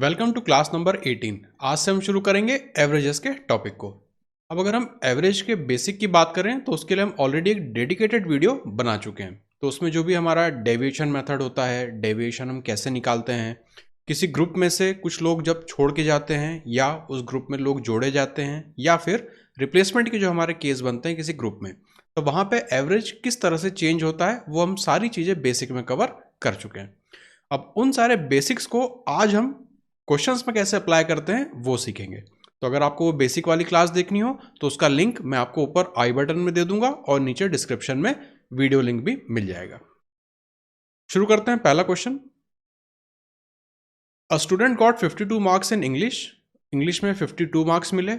Welcome to class number 18। आज से हम शुरू करेंगे एवरेजेस के टॉपिक को। अब अगर हम एवरेज के बेसिक की बात करें तो उसके लिए हम ऑलरेडी एक डेडिकेटेड वीडियो बना चुके हैं। तो उसमें जो भी हमारा डेविएशन मेथड होता है, डेविएशन हम कैसे निकालते हैं, किसी ग्रुप में से कुछ लोग जब छोड़ के जाते हैं या उस ग्रुप में लोग जोड़े जाते हैं या फिर रिप्लेसमेंट के जो हमारे केस बनते हैं किसी ग्रुप में, तो वहाँ पे एवरेज किस तरह से चेंज होता है वो हम सारी चीज़ें बेसिक में कवर कर चुके हैं। अब उन सारे बेसिक्स को आज हम क्वेश्चंस में कैसे अप्लाई करते हैं वो सीखेंगे। तो अगर आपको वो बेसिक वाली क्लास देखनी हो तो उसका लिंक मैं आपको ऊपर आई बटन में दे दूंगा और नीचे डिस्क्रिप्शन में वीडियो लिंक भी मिल जाएगा। शुरू करते हैं। पहला question, a student got 52 marks in English में 52 मार्क्स मिले,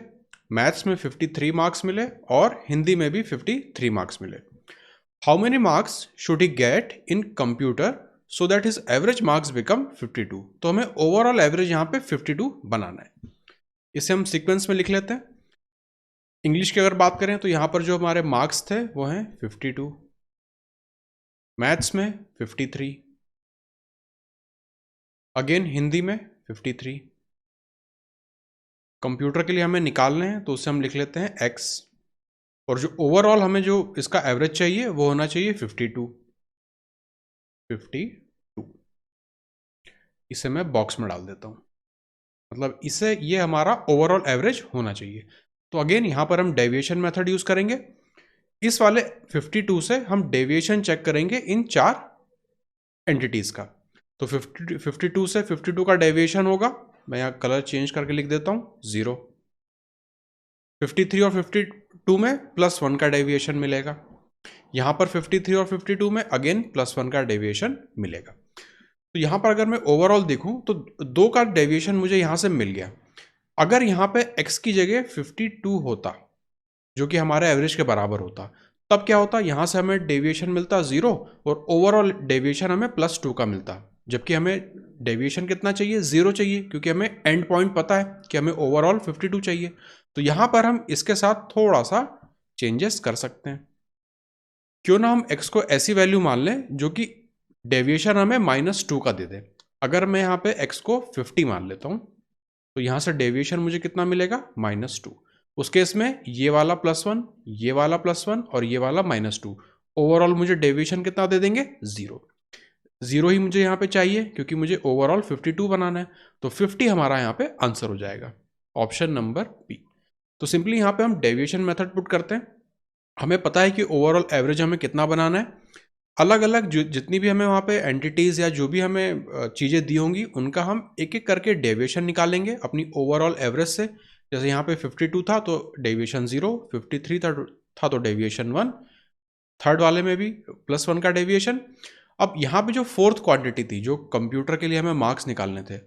मैथ्स में 53 मार्क्स मिले और हिंदी में भी 53 मार्क्स मिले। How many marks should he get in computer so that his average marks become 52। तो हमें ओवरऑल एवरेज यहाँ पे 52 बनाना है। इसे हम सीक्वेंस में लिख लेते हैं। इंग्लिश की अगर बात करें तो यहाँ पर जो हमारे मार्क्स थे वो हैं 52, मैथ्स में 53, अगेन हिंदी में 53, कंप्यूटर के लिए हमें निकालने हैं तो उसे हम लिख लेते हैं x, और जो ओवरऑल हमें जो इसका एवरेज चाहिए वो होना चाहिए 52। इसे मैं बॉक्स में डाल देता हूँ, मतलब इसे ये हमारा ओवरऑल एवरेज होना चाहिए। तो अगेन यहाँ पर हम डेविएशन मेथड यूज करेंगे। इस वाले 52 से हम डेविएशन चेक करेंगे इन चार एंटिटीज का। तो 52 से 52 का डेविएशन होगा, मैं यहाँ कलर चेंज करके लिख देता हूँ 0। 53 और 52 में +1 का डेविएशन मिलेगा। यहाँ पर 53 और 52 में अगेन +1 का डेविएशन मिलेगा। तो यहाँ पर अगर मैं ओवरऑल देखूँ तो 2 का डेविएशन मुझे यहाँ से मिल गया। अगर यहाँ पे x की जगह 52 होता जो कि हमारे एवरेज के बराबर होता, तब क्या होता, यहाँ से हमें डेविएशन मिलता 0 और ओवरऑल डेविएशन हमें +2 का मिलता। जबकि हमें डेविएशन कितना चाहिए, 0 चाहिए, क्योंकि हमें एंड पॉइंट पता है कि हमें ओवरऑल 52 चाहिए। तो यहाँ पर हम इसके साथ थोड़ा सा चेंजेस कर सकते हैं। क्यों ना हम x को ऐसी वैल्यू मान लें जो कि डेविएशन हमें -2 का दे दे। अगर मैं यहाँ पे x को 50 मान लेता हूँ तो यहाँ से डेविएशन मुझे कितना मिलेगा, -2। उस केस में ये वाला +1, ये वाला +1 और ये वाला -2, ओवरऑल मुझे डेविएशन कितना दे देंगे, 0 ही मुझे यहाँ पे चाहिए क्योंकि मुझे ओवरऑल 52 बनाना है। तो 50 हमारा यहाँ पे आंसर हो जाएगा, ऑप्शन नंबर बी। तो सिंपली यहाँ पे हम डेविएशन मेथड पुट करते हैं। हमें पता है कि ओवरऑल एवरेज हमें कितना बनाना है। अलग अलग जितनी भी हमें वहाँ पे एंटिटीज़ या जो भी हमें चीज़ें दी होंगी उनका हम एक एक करके डेविएशन निकालेंगे अपनी ओवरऑल एवरेज से। जैसे यहाँ पे 52 था तो डेविएशन 0, 53 था तो डेविएशन 1, थर्ड वाले में भी +1 का डेविएशन। अब यहाँ पे जो फोर्थ क्वांटिटी थी जो कंप्यूटर के लिए हमें मार्क्स निकालने थे,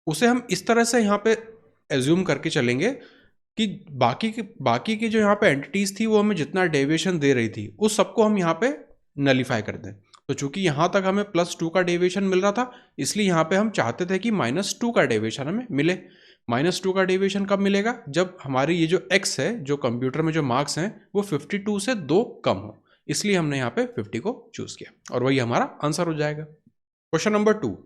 उसे हम इस तरह से यहाँ पे एज्यूम करके चलेंगे कि बाकी की जो यहाँ पे एंटिटीज़ थी वो हमें जितना डेविएशन दे रही थी उस सबको हम यहाँ पे नलीफाई कर दें। तो चूंकि यहाँ तक हमें +2 का डेविएशन मिल रहा था, इसलिए यहाँ पे हम चाहते थे कि -2 का डेविएशन हमें मिले। -2 का डेविएशन कब मिलेगा, जब हमारी ये जो x है, जो कंप्यूटर में जो मार्क्स हैं, वो 52 से 2 कम हो। इसलिए हमने यहाँ पे 50 को चूज किया और वही हमारा आंसर हो जाएगा। Question number 2,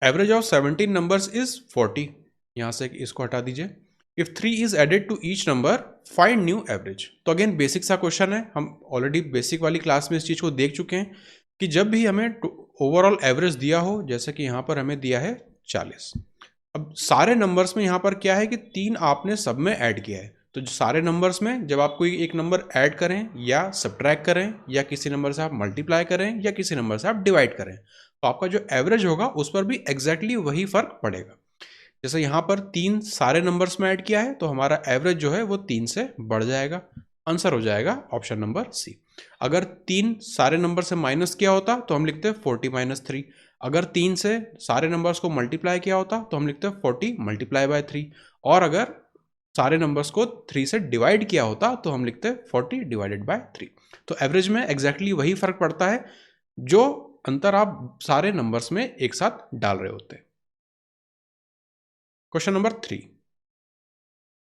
average of 17 numbers is 40। यहाँ से इसको हटा दीजिए। If 3 is added to each number find new average. तो अगेन बेसिक सा क्वेश्चन है, हम ऑलरेडी बेसिक वाली क्लास में इस चीज़ को देख चुके हैं कि जब भी हमें ओवरऑल एवरेज दिया हो, जैसे कि यहाँ पर हमें दिया है 40। अब सारे नंबर्स में यहाँ पर क्या है कि 3 आपने सब में ऐड किया है। तो सारे नंबर्स में जब आप कोई एक नंबर ऐड करें या सब्ट्रैक्ट करें या किसी नंबर से आप मल्टीप्लाई करें या किसी नंबर से आप डिवाइड करें, तो आपका जो एवरेज होगा उस पर भी एग्जैक्टली वही फर्क पड़ेगा। जैसे यहाँ पर 3 सारे नंबर्स में ऐड किया है तो हमारा एवरेज जो है वो 3 से बढ़ जाएगा। आंसर हो जाएगा ऑप्शन नंबर सी। अगर 3 सारे नंबर से माइनस किया होता तो हम लिखते 40 - 3। अगर 3 से सारे नंबर्स को मल्टीप्लाई किया होता तो हम लिखते 40 × 3। और अगर सारे नंबर्स को 3 से डिवाइड किया होता तो हम लिखते 40 ÷ 3। तो एवरेज में एग्जैक्टली वही फर्क पड़ता है जो अंतर आप सारे नंबर्स में एक साथ डाल रहे होते हैं। Question number 3,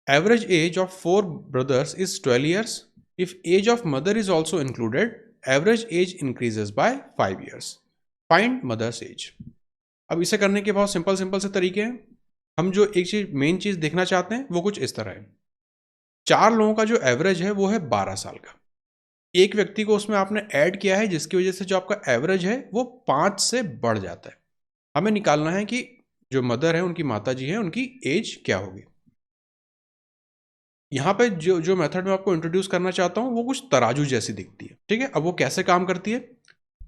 average age of 4 brothers is 12 years. If age of mother is also included, average age increases by 5 years. Find mother's age. अब इसे करने के बहुत सिंपल से तरीके हैं। हम जो एक चीज मेन चीज देखना चाहते हैं वो कुछ इस तरह है। 4 लोगों का जो एवरेज है वो है 12 साल का। एक व्यक्ति को उसमें आपने ऐड किया है जिसकी वजह से जो आपका एवरेज है वो 5 से बढ़ जाता है। हमें निकालना है कि जो मदर है, उनकी माता जी है, उनकी एज क्या होगी। यहाँ पे जो जो मेथड मैं आपको इंट्रोड्यूस करना चाहता हूँ वो कुछ तराजू जैसी दिखती है, ठीक है। अब वो कैसे काम करती है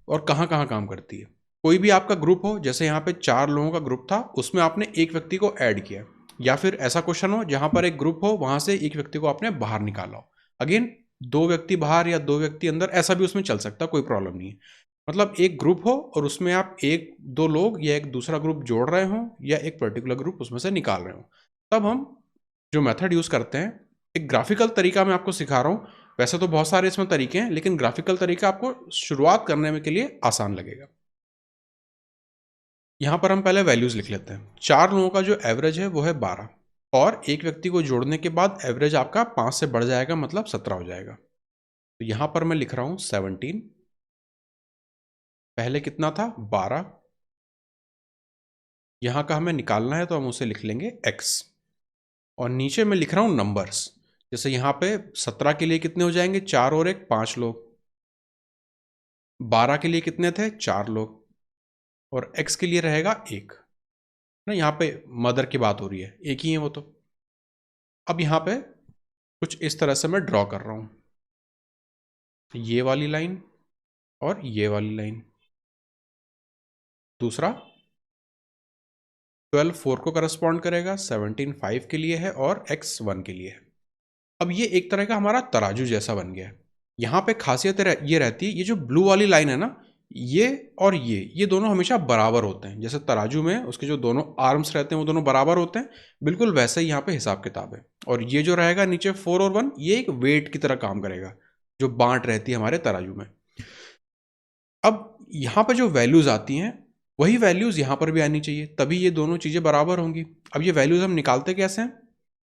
और कहाँ कहाँ काम करती है। कोई भी आपका ग्रुप हो, जैसे यहाँ पे 4 लोगों का ग्रुप था, उसमें आपने एक व्यक्ति को ऐड किया, या फिर ऐसा क्वेश्चन हो जहाँ पर एक ग्रुप हो, वहां से एक व्यक्ति को आपने बाहर निकाला हो। अगेन 2 व्यक्ति बाहर या 2 व्यक्ति अंदर, ऐसा भी उसमें चल सकता है, कोई प्रॉब्लम नहीं है। मतलब एक ग्रुप हो और उसमें आप एक दो लोग या एक दूसरा ग्रुप जोड़ रहे हो या एक पर्टिकुलर ग्रुप उसमें से निकाल रहे हो, तब हम जो मेथड यूज करते हैं, एक ग्राफिकल तरीका मैं आपको सिखा रहा हूँ। वैसे तो बहुत सारे इसमें तरीके हैं, लेकिन ग्राफिकल तरीका आपको शुरुआत करने में के लिए आसान लगेगा। यहां पर हम पहले वैल्यूज लिख लेते हैं। 4 लोगों का जो एवरेज है वो है 12, और एक व्यक्ति को जोड़ने के बाद एवरेज आपका 5 से बढ़ जाएगा, मतलब 17 हो जाएगा। तो यहां पर मैं लिख रहा हूं 17, पहले कितना था 12, यहां का हमें निकालना है तो हम उसे लिख लेंगे x, और नीचे मैं लिख रहा हूं नंबर्स। जैसे यहाँ पे 17 के लिए कितने हो जाएंगे, 4 और 1 5 लोग। 12 के लिए कितने थे, 4 लोग। और x के लिए रहेगा 1 ना। यहाँ पे मदर की बात हो रही है, एक ही है वो तो। अब यहाँ पे कुछ इस तरह से मैं ड्रॉ कर रहा हूं, ये वाली लाइन और ये वाली लाइन। दूसरा 12 4 को करस्पॉन्ड करेगा, 17 5 के लिए है, और x 1 के लिए है। अब ये एक तरह का हमारा तराजू जैसा बन गया है। यहाँ पे खासियत ये रहती है, ये जो ब्लू वाली लाइन है ना, ये और ये दोनों हमेशा बराबर होते हैं। जैसे तराजू में उसके जो दोनों आर्म्स रहते हैं वो दोनों बराबर होते हैं, बिल्कुल वैसे ही यहाँ पे हिसाब किताब है। और ये जो रहेगा नीचे 4 और 1, ये एक वेट की तरह काम करेगा, जो बांट रहती है हमारे तराजू में। अब यहाँ पर जो वैल्यूज आती हैं, वही वैल्यूज यहाँ पर भी आनी चाहिए, तभी ये दोनों चीजें बराबर होंगी। अब ये वैल्यूज हम निकालते कैसे हैं,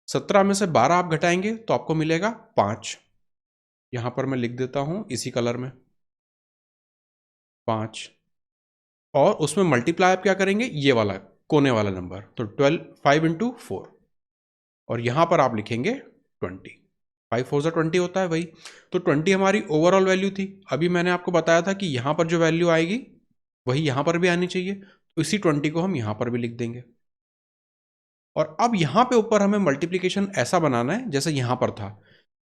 17 में से 12 आप घटाएंगे तो आपको मिलेगा 5। यहां पर मैं लिख देता हूं इसी कलर में 5, और उसमें मल्टीप्लाई आप क्या करेंगे, ये वाला कोने वाला नंबर, तो 12 5 इंटू 4, और यहां पर आप लिखेंगे 20। 5 4 से 20 होता है वही। तो 20 हमारी ओवरऑल वैल्यू थी। अभी मैंने आपको बताया था कि यहां पर जो वैल्यू आएगी वही यहां पर भी आनी चाहिए, तो इसी 20 को हम यहां पर भी लिख देंगे। और अब यहां पे ऊपर हमें मल्टीप्लीकेशन ऐसा बनाना है जैसे यहां पर था,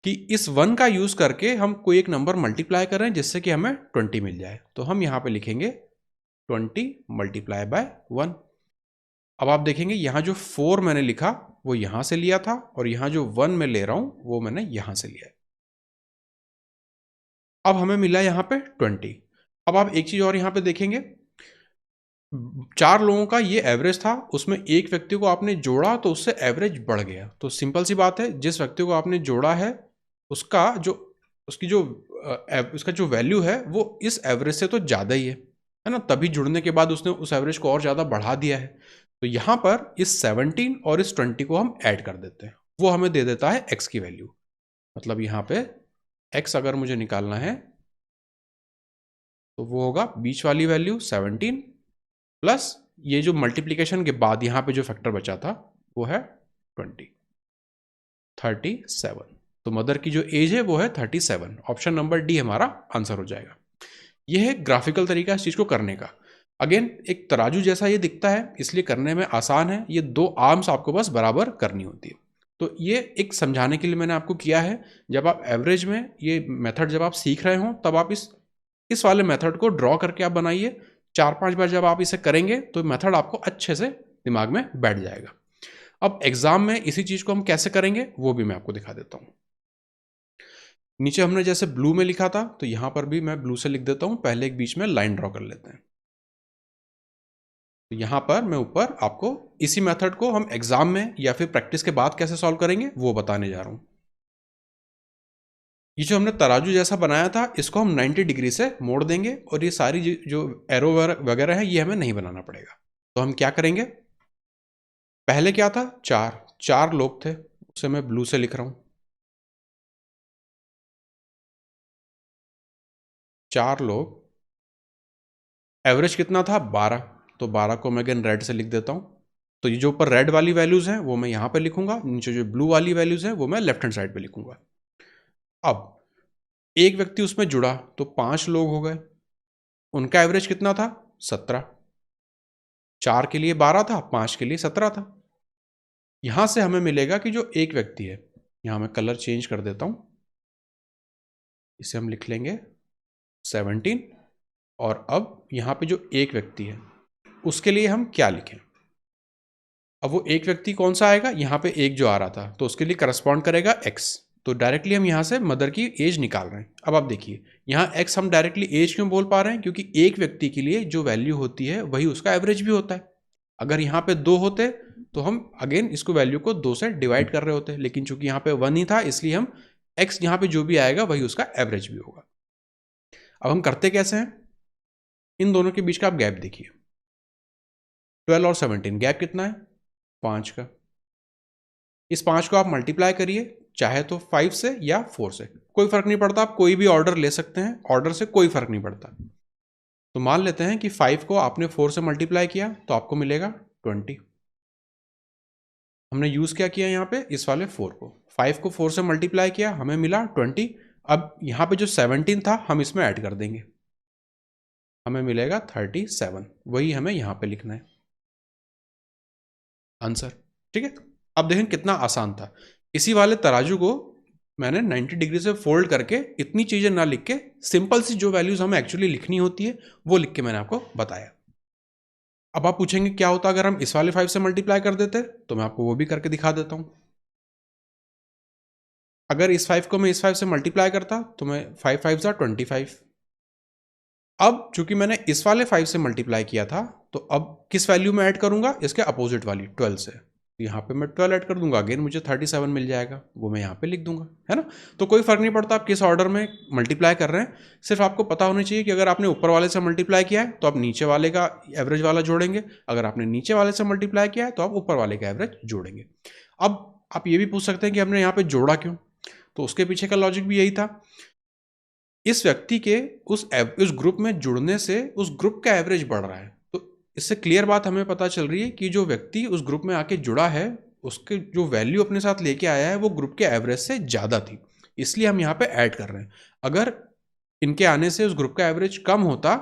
कि इस 1 का यूज करके हम कोई एक नंबर मल्टीप्लाई कर रहे हैं जिससे कि हमें 20 मिल जाए। तो हम यहां पे लिखेंगे 20 मल्टीप्लाई बाय 1। अब आप देखेंगे यहां जो 4 मैंने लिखा वो यहां से लिया था, और यहां जो 1 मैं ले रहा हूं वो मैंने यहां से लिया है। अब हमें मिला यहां पे 20। अब आप एक चीज और यहां पे देखेंगे, 4 लोगों का ये एवरेज था, उसमें एक व्यक्ति को आपने जोड़ा तो उससे एवरेज बढ़ गया। तो सिंपल सी बात है, जिस व्यक्ति को आपने जोड़ा है उसका जो उसकी जो उसका जो वैल्यू है वो इस एवरेज से तो ज़्यादा ही है ना, तभी जुड़ने के बाद उसने उस एवरेज को और ज़्यादा बढ़ा दिया है। तो यहाँ पर इस 17 और इस 20 को हम ऐड कर देते हैं, वो हमें दे देता है x की वैल्यू। मतलब यहाँ पे x अगर मुझे निकालना है तो वो होगा बीच वाली वैल्यू 17 प्लस ये जो मल्टीप्लीकेशन के बाद यहाँ पे जो फैक्टर बचा था वो है 20, 37। तो मदर की जो एज है वो है 37। ऑप्शन नंबर डी हमारा आंसर हो जाएगा। यह है ग्राफिकल तरीका इस चीज को करने का। अगेन एक तराजू जैसा ये दिखता है, इसलिए करने में आसान है। ये 2 आर्म्स आपको बस बराबर करनी होती है। तो ये एक समझाने के लिए मैंने आपको किया है। जब आप एवरेज में ये मेथड जब आप सीख रहे हो तब आप इस वाले मेथड को ड्रॉ करके आप बनाइए। 4-5 बार जब आप इसे करेंगे तो मेथड आपको अच्छे से दिमाग में बैठ जाएगा। अब एग्जाम में इसी चीज को हम कैसे करेंगे वो भी मैं आपको दिखा देता हूं। नीचे हमने जैसे ब्लू में लिखा था तो यहां पर भी मैं ब्लू से लिख देता हूं। पहले एक बीच में लाइन ड्रॉ कर लेते हैं। तो यहां पर मैं ऊपर आपको इसी मेथड को हम एग्जाम में या फिर प्रैक्टिस के बाद कैसे सॉल्व करेंगे वो बताने जा रहा हूं। ये जो हमने तराजू जैसा बनाया था इसको हम 90 डिग्री से मोड़ देंगे, और ये सारी जो एरो वगैरह है ये हमें नहीं बनाना पड़ेगा। तो हम क्या करेंगे, पहले क्या था, 4 लोग थे, उसे मैं ब्लू से लिख रहा हूं। 4 लोग, एवरेज कितना था 12, तो 12 को मैं अगेन रेड से लिख देता हूं। तो ये जो ऊपर रेड वाली वैल्यूज़ हैं वो मैं यहाँ पे लिखूंगा, नीचे जो ब्लू वाली वैल्यूज़ हैं वो मैं लेफ्ट हैंड साइड पे लिखूंगा। अब एक व्यक्ति उसमें जुड़ा तो 5 लोग हो गए, उनका एवरेज कितना था? 17। 4 के लिए 12 था, 5 के लिए 17 था। यहां से हमें मिलेगा कि जो एक व्यक्ति है, यहां मैं कलर चेंज कर देता हूं, इसे हम लिख लेंगे 17। और अब यहां पे जो एक व्यक्ति है उसके लिए हम क्या लिखें? अब वो एक व्यक्ति कौन सा आएगा? यहाँ पे एक जो आ रहा था तो उसके लिए करस्पॉन्ड करेगा x। तो डायरेक्टली हम यहाँ से मदर की एज निकाल रहे हैं। अब आप देखिए यहाँ x हम डायरेक्टली एज क्यों बोल पा रहे हैं? क्योंकि एक व्यक्ति के लिए जो वैल्यू होती है वही उसका एवरेज भी होता है। अगर यहाँ पे 2 होते तो हम अगेन इसको वैल्यू को 2 से डिवाइड कर रहे होते, लेकिन चूंकि यहाँ पे 1 ही था इसलिए हम x यहाँ पे जो भी आएगा वही उसका एवरेज भी होगा। अब हम करते कैसे हैं? इन दोनों के बीच का आप गैप देखिए, 12 और 17 गैप कितना है? 5 का। इस 5 को आप मल्टीप्लाई करिए, चाहे तो 5 से या 4 से, कोई फर्क नहीं पड़ता, आप कोई भी ऑर्डर ले सकते हैं, ऑर्डर से कोई फर्क नहीं पड़ता। तो मान लेते हैं कि 5 को आपने 4 से मल्टीप्लाई किया तो आपको मिलेगा 20। हमने यूज क्या किया यहाँ पे? इस वाले 4 को, 5 को 4 से मल्टीप्लाई किया, हमें मिला 20। अब यहाँ पे जो 17 था हम इसमें ऐड कर देंगे, हमें मिलेगा 37। वही हमें यहाँ पे लिखना है आंसर। ठीक है, अब देखें कितना आसान था। इसी वाले तराजू को मैंने 90 डिग्री से फोल्ड करके इतनी चीजें ना लिख के सिंपल सी जो वैल्यूज हमें एक्चुअली लिखनी होती है वो लिख के मैंने आपको बताया। अब आप पूछेंगे क्या होता अगर हम इस वाले 5 से मल्टीप्लाई कर देते? तो मैं आपको वो भी करके दिखा देता हूं। अगर इस 5 को मैं इस 5 से मल्टीप्लाई करता तो मैं 5 5 जा 25। अब चूंकि मैंने इस वाले 5 से मल्टीप्लाई किया था तो अब किस वैल्यू में ऐड करूंगा? इसके अपोजिट वाली 12 से। यहाँ पे मैं 12 ऐड कर दूंगा, अगेन मुझे 37 मिल जाएगा, वो मैं यहाँ पे लिख दूंगा, है ना। तो कोई फर्क नहीं पड़ता आप किस ऑर्डर में मल्टीप्लाई कर रहे हैं, सिर्फ आपको पता होना चाहिए कि अगर आपने ऊपर वाले से मल्टीप्लाई किया है तो आप नीचे वाले का एवरेज वाला जोड़ेंगे, अगर आपने नीचे वाले से मल्टीप्लाई किया है तो आप ऊपर वाले का एवरेज जोड़ेंगे। अब आप ये भी पूछ सकते हैं कि हमने यहाँ पे जोड़ा क्यों? तो उसके पीछे का लॉजिक भी यही था, इस व्यक्ति के उस ग्रुप में जुड़ने से उस ग्रुप का एवरेज बढ़ रहा है। तो इससे क्लियर बात हमें पता चल रही है कि जो व्यक्ति उस ग्रुप में आके जुड़ा है उसके जो वैल्यू अपने साथ लेके आया है वो ग्रुप के एवरेज से ज़्यादा थी, इसलिए हम यहाँ पे ऐड कर रहे हैं। अगर इनके आने से उस ग्रुप का एवरेज कम होता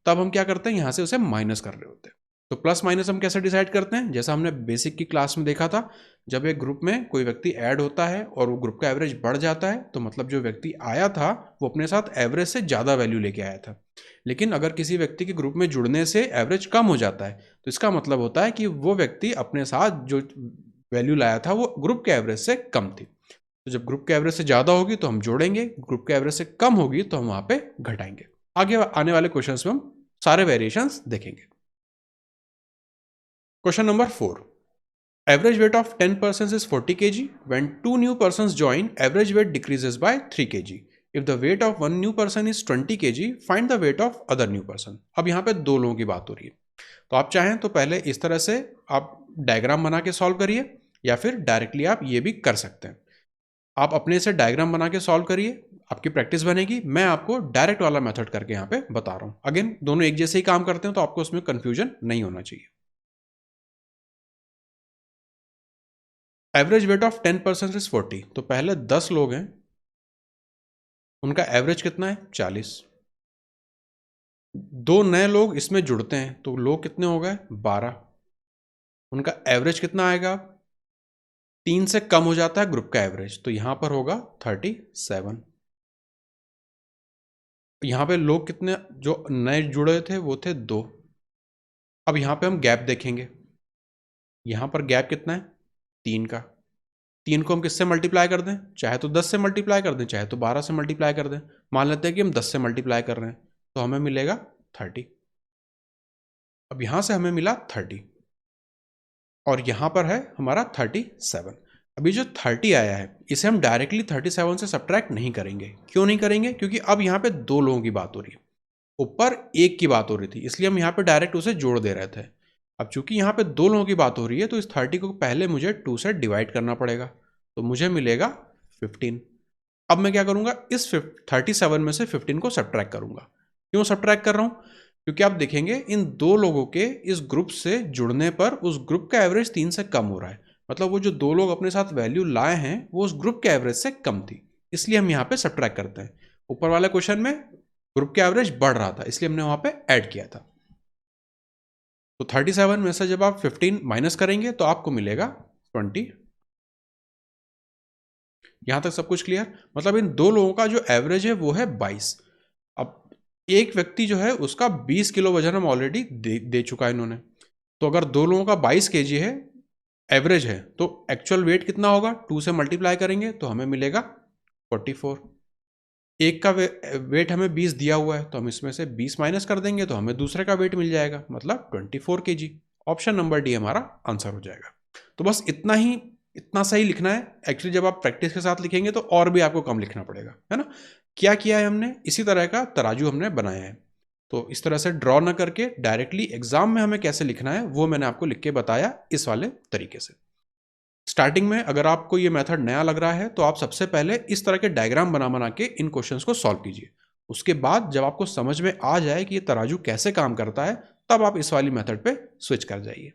तब हम क्या करते हैं? यहाँ से उसे माइनस कर रहे होते। तो प्लस माइनस हम कैसे डिसाइड करते हैं? जैसा हमने बेसिक की क्लास में देखा था, जब एक ग्रुप में कोई व्यक्ति ऐड होता है और वो ग्रुप का एवरेज बढ़ जाता है तो मतलब जो व्यक्ति आया था वो अपने साथ एवरेज से ज़्यादा वैल्यू लेके आया था। लेकिन अगर किसी व्यक्ति के ग्रुप में जुड़ने से एवरेज कम हो जाता है तो इसका मतलब होता है कि वो व्यक्ति अपने साथ जो वैल्यू लाया था वो ग्रुप के एवरेज से कम थी। तो जब ग्रुप के एवरेज से ज़्यादा होगी तो हम जोड़ेंगे, ग्रुप के एवरेज से कम होगी तो हम वहाँ पे घटाएंगे। आगे आने वाले क्वेश्चंस में हम सारे वेरिएशंस देखेंगे। Question number 4. Average weight of 10 persons is 40 kg. When 2 new persons join, average weight decreases by 3 kg. If the weight of one new person is 20 kg, find the weight of other new person. अब यहाँ पे दो लोगों की बात हो रही है, तो आप चाहें तो पहले इस तरह से आप डायग्राम बना के सॉल्व करिए या फिर डायरेक्टली आप ये भी कर सकते हैं। आप अपने से डायग्राम बना के सॉल्व करिए, आपकी प्रैक्टिस बनेगी। मैं आपको डायरेक्ट वाला मेथड करके यहाँ पे बता रहा हूँ। अगेन दोनों एक जैसे ही काम करते हैं तो आपको उसमें कंफ्यूजन नहीं होना चाहिए। Average weight of 10% is 40। तो पहले 10 लोग हैं, उनका एवरेज कितना है? 40। दो नए लोग इसमें जुड़ते हैं तो लोग कितने हो गए? 12। उनका एवरेज कितना आएगा? 3 से कम हो जाता है ग्रुप का एवरेज, तो यहां पर होगा 37। यहां पे लोग कितने जो नए जुड़े थे वो थे 2। अब यहां पे हम गैप देखेंगे, यहां पर गैप कितना है? 3 का। 3 को हम किससे मल्टीप्लाई कर दें? चाहे तो 10 से मल्टीप्लाई कर दें, चाहे तो 12 से मल्टीप्लाई कर दें। मान लेते हैं कि हम 10 से मल्टीप्लाई कर रहे हैं तो हमें मिलेगा 30। अब यहां से हमें मिला 30 और यहां पर है हमारा 37। अभी जो 30 आया है इसे हम डायरेक्टली 37 से सब्ट्रैक्ट नहीं करेंगे। क्यों नहीं करेंगे? क्योंकि अब यहाँ पे 2 लोगों की बात हो रही है, ऊपर 1 की बात हो रही थी, इसलिए हम यहाँ पे डायरेक्ट उसे जोड़ दे रहे थे। अब चूंकि यहाँ पे 2 लोगों की बात हो रही है तो इस 30 को पहले मुझे 2 से डिवाइड करना पड़ेगा, तो मुझे मिलेगा 15। अब मैं क्या करूंगा? इस 37 में से 15 को सब्ट्रैक्ट करूंगा। क्यों सब्ट्रैक्ट कर रहा हूं? क्योंकि आप देखेंगे इन दो लोगों के इस ग्रुप से जुड़ने पर उस ग्रुप का एवरेज 3 से कम हो रहा है, मतलब वो जो दो लोग अपने साथ वैल्यू लाए हैं वो उस ग्रुप के एवरेज से कम थी, इसलिए हम यहाँ पे सब्ट्रैक्ट करते हैं। ऊपर वाले क्वेश्चन में ग्रुप के एवरेज बढ़ रहा था, इसलिए हमने वहां पे ऐड किया था। तो 37 में से जब आप 15 माइनस करेंगे तो आपको मिलेगा 20। यहां तक सब कुछ क्लियर? मतलब इन दो लोगों का जो एवरेज है वो है 22। अब एक व्यक्ति जो है उसका 20 किलो वजन हम ऑलरेडी दे चुका है इन्होंने, तो अगर दो लोगों का 22 केजी है एवरेज है तो एक्चुअल वेट कितना होगा, 2 से मल्टीप्लाई करेंगे तो हमें मिलेगा 44। एक का वेट हमें 20 दिया हुआ है तो हम इसमें से 20 माइनस कर देंगे तो हमें दूसरे का वेट मिल जाएगा, मतलब 24 केजी। ऑप्शन नंबर डी हमारा आंसर हो जाएगा। तो बस इतना ही, इतना सही लिखना है। एक्चुअली जब आप प्रैक्टिस के साथ लिखेंगे तो और भी आपको कम लिखना पड़ेगा, है ना। क्या किया है हमने, इसी तरह का तराजू हमने बनाया है। तो इस तरह से ड्रॉ ना करके डायरेक्टली एग्जाम में हमें कैसे लिखना है वो मैंने आपको लिख के बताया इस वाले तरीके से। स्टार्टिंग में अगर आपको ये मेथड नया लग रहा है तो आप सबसे पहले इस तरह के डायग्राम बना बना के इन क्वेश्चंस को सॉल्व कीजिए। उसके बाद जब आपको समझ में आ जाए कि ये तराजू कैसे काम करता है तब आप इस वाली मेथड पे स्विच कर जाइए।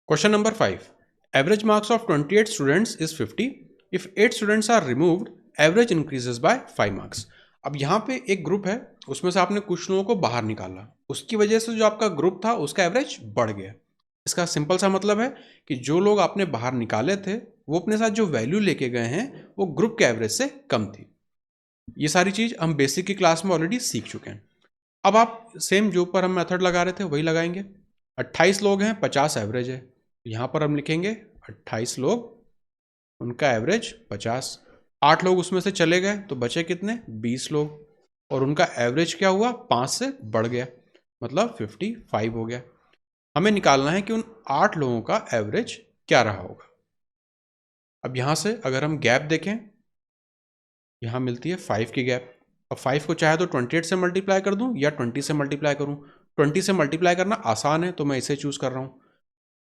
Question number 5, average marks of 28 students is 50। If 8 students are removed average increases by 5 marks. अब यहाँ पे एक ग्रुप है, उसमें से आपने कुछ लोगों को बाहर निकाला, उसकी वजह से जो आपका ग्रुप था उसका एवरेज बढ़ गया। इसका सिंपल सा मतलब है कि जो लोग आपने बाहर निकाले थे वो अपने साथ जो वैल्यू लेके गए हैं वो ग्रुप के एवरेज से कम थी। ये सारी चीज हम बेसिक की क्लास में ऑलरेडी सीख चुके हैं। अब आप सेम जो ऊपर हम मेथड लगा रहे थे वही लगाएंगे। 28 लोग हैं, 50 एवरेज है, यहाँ पर हम लिखेंगे 28 लोग, उनका एवरेज 50। 8 लोग उसमें से चले गए तो बचे कितने, 20 लोग, और उनका एवरेज क्या हुआ, 5 से बढ़ गया, मतलब 55 हो गया। हमें निकालना है कि उन 8 लोगों का एवरेज क्या रहा होगा। अब यहां से अगर हम गैप देखें, यहां मिलती है 5 की गैप। अब 5 को चाहे तो 28 से मल्टीप्लाई कर दूं या 20 से मल्टीप्लाई करूं। 20 से मल्टीप्लाई करना आसान है तो मैं इसे चूज कर रहा हूं।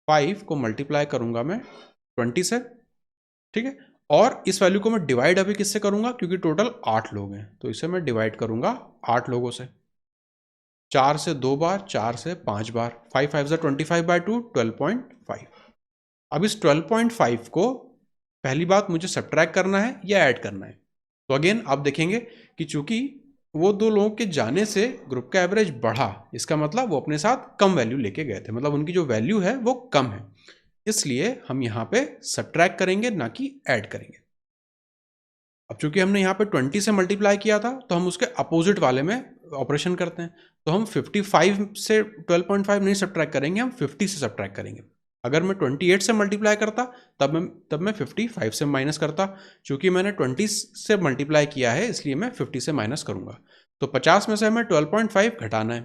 5 को मल्टीप्लाई करूंगा मैं 20 से, ठीक है, और इस वैल्यू को मैं डिवाइड अभी किससे करूंगा, क्योंकि टोटल 8 लोग हैं तो इसे मैं डिवाइड करूंगा 8 लोगों से। 4 से 2 बार, 4 से 5 बार, 5 5 से 25/2, 12.5। अब इस 12.5 को पहली बात मुझे सब्ट्रैक्ट करना है या ऐड करना है। तो अगेन आप देखेंगे कि चूंकि वो दो लोगों के जाने से ग्रुप का एवरेज बढ़ा, इसका मतलब वो अपने साथ कम वैल्यू लेके गए थे, मतलब उनकी जो वैल्यू है वो कम है, इसलिए हम यहाँ पे सब्ट्रैक्ट करेंगे ना कि ऐड करेंगे। अब चूंकि हमने यहाँ पे 20 से मल्टीप्लाई किया था तो हम उसके अपोजिट वाले में ऑपरेशन करते हैं, तो हम 55 से 12.5 नहीं सब्ट्रैक्ट करेंगे, हम 50 से सब्ट्रैक्ट करेंगे। अगर मैं 28 से मल्टीप्लाई करता तब मैं 55 से माइनस करता। चूंकि मैंने 20 से मल्टीप्लाई किया है इसलिए मैं 50 से माइनस करूंगा। तो 50 में से हमें 12.5 घटाना है।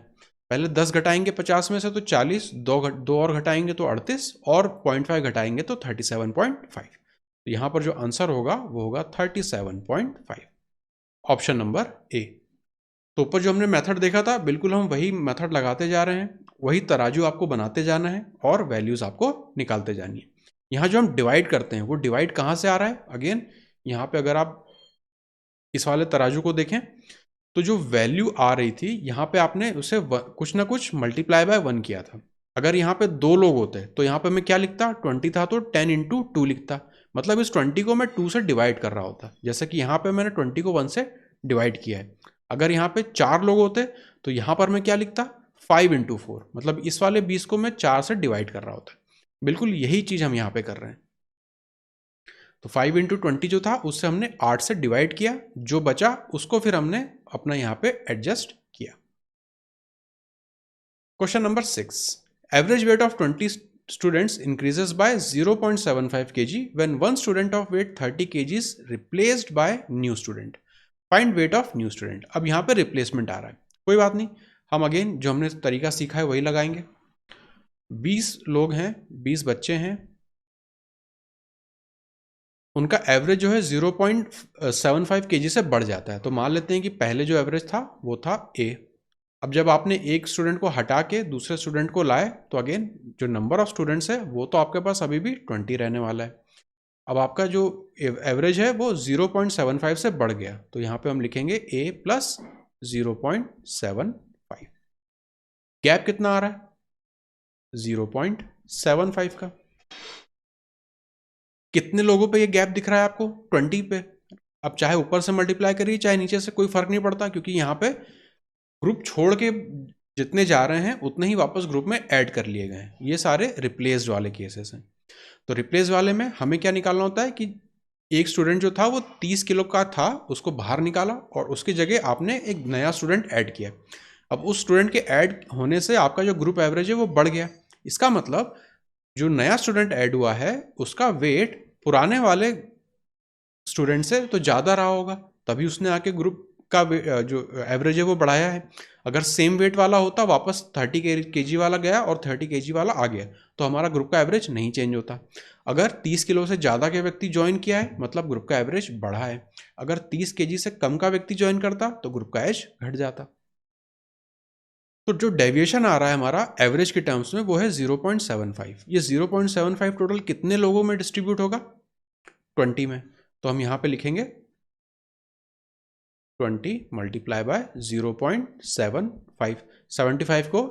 पहले 10 घटाएंगे 50 में से तो 40, दो और घटाएंगे तो 38, और 0.5 घटाएंगे तो 37.5। तो यहां पर जो आंसर होगा वो होगा 37.5, ऑप्शन नंबर ए। तो ऊपर जो हमने मेथड देखा था बिल्कुल हम वही मेथड लगाते जा रहे हैं, वही तराजू आपको बनाते जाना है और वैल्यूज आपको निकालते जानी है। यहाँ जो हम डिवाइड करते हैं वो डिवाइड कहाँ से आ रहा है, अगेन यहाँ पे अगर आप इस वाले तराजू को देखें तो जो वैल्यू आ रही थी यहाँ पे आपने उसे कुछ ना कुछ मल्टीप्लाई बाय 1 किया था। अगर यहाँ पे 2 लोग होते तो यहाँ पे मैं क्या लिखता, 20 था तो 10 × 2 लिखता, मतलब इस 20 को मैं 2 से डिवाइड कर रहा होता, जैसे कि यहाँ पे मैंने 20 को 1 से डिवाइड किया है। अगर यहाँ पे 4 लोग होते तो यहाँ पर मैं क्या लिखता, 5 × 4, मतलब इस वाले 20 को मैं 4 से डिवाइड कर रहा होता। बिल्कुल यही चीज हम यहाँ पे कर रहे हैं। तो 5 × 20 जो था उससे हमने 8 से डिवाइड किया, जो बचा उसको फिर हमने अपना यहाँ पे एडजस्ट किया। Question number 6, average weight of 20 students increases by 0.75 kg when one student of weight 30 kg is replaced by new student. Find weight of new student. अब यहाँ पे रिप्लेसमेंट आ रहा है, कोई बात नहीं, हम अगेन जो हमने तरीका सीखा है वही लगाएंगे। 20 लोग हैं, 20 बच्चे हैं, उनका एवरेज जो है 0.75 kg से बढ़ जाता है। तो मान लेते हैं कि पहले जो एवरेज था वो था A। अब जब आपने एक स्टूडेंट को हटा के दूसरे स्टूडेंट को लाए तो अगेन जो नंबर ऑफ स्टूडेंट्स है वो तो आपके पास अभी भी 20 रहने वाला है। अब आपका जो एवरेज है वो 0.75 से बढ़ गया, तो यहाँ पे हम लिखेंगे A + 0.75। गैप कितना आ रहा है? 0.75 का। कितने लोगों पे ये गैप दिख रहा है आपको? 20 पे। अब चाहे ऊपर से मल्टीप्लाई करिए चाहे नीचे से, कोई फर्क नहीं पड़ता, क्योंकि यहाँ पे ग्रुप छोड़ के जितने जा रहे हैं उतने ही वापस ग्रुप में ऐड कर लिए गए हैं। ये सारे रिप्लेस्ड वाले केसेस हैं। तो रिप्लेस वाले में हमें क्या निकालना होता है कि एक स्टूडेंट जो था वो 30 किलो का था, उसको बाहर निकाला और उसकी जगह आपने एक नया स्टूडेंट ऐड किया। अब उस स्टूडेंट के ऐड होने से आपका जो ग्रुप एवरेज है वो बढ़ गया। इसका मतलब जो नया स्टूडेंट ऐड हुआ है उसका वेट पुराने वाले स्टूडेंट से तो ज़्यादा रहा होगा, तभी उसने आके ग्रुप का जो एवरेज है वो बढ़ाया है। अगर सेम वेट वाला होता, वापस 30 kg वाला गया और 30 kg वाला आ गया, तो हमारा ग्रुप का एवरेज नहीं चेंज होता। अगर 30 किलो से ज़्यादा के व्यक्ति ज्वाइन किया है मतलब ग्रुप का एवरेज बढ़ा है। अगर 30 kg से कम का व्यक्ति ज्वाइन करता तो ग्रुप का एज घट जाता। तो जो डेविएशन आ रहा है हमारा एवरेज के टर्म्स में वो है 0.75। ये 0.75 टोटल कितने लोगों में डिस्ट्रीब्यूट होगा? 20 में। तो हम यहाँ पे लिखेंगे 20 मल्टीप्लाई बाय 0.75। 75 को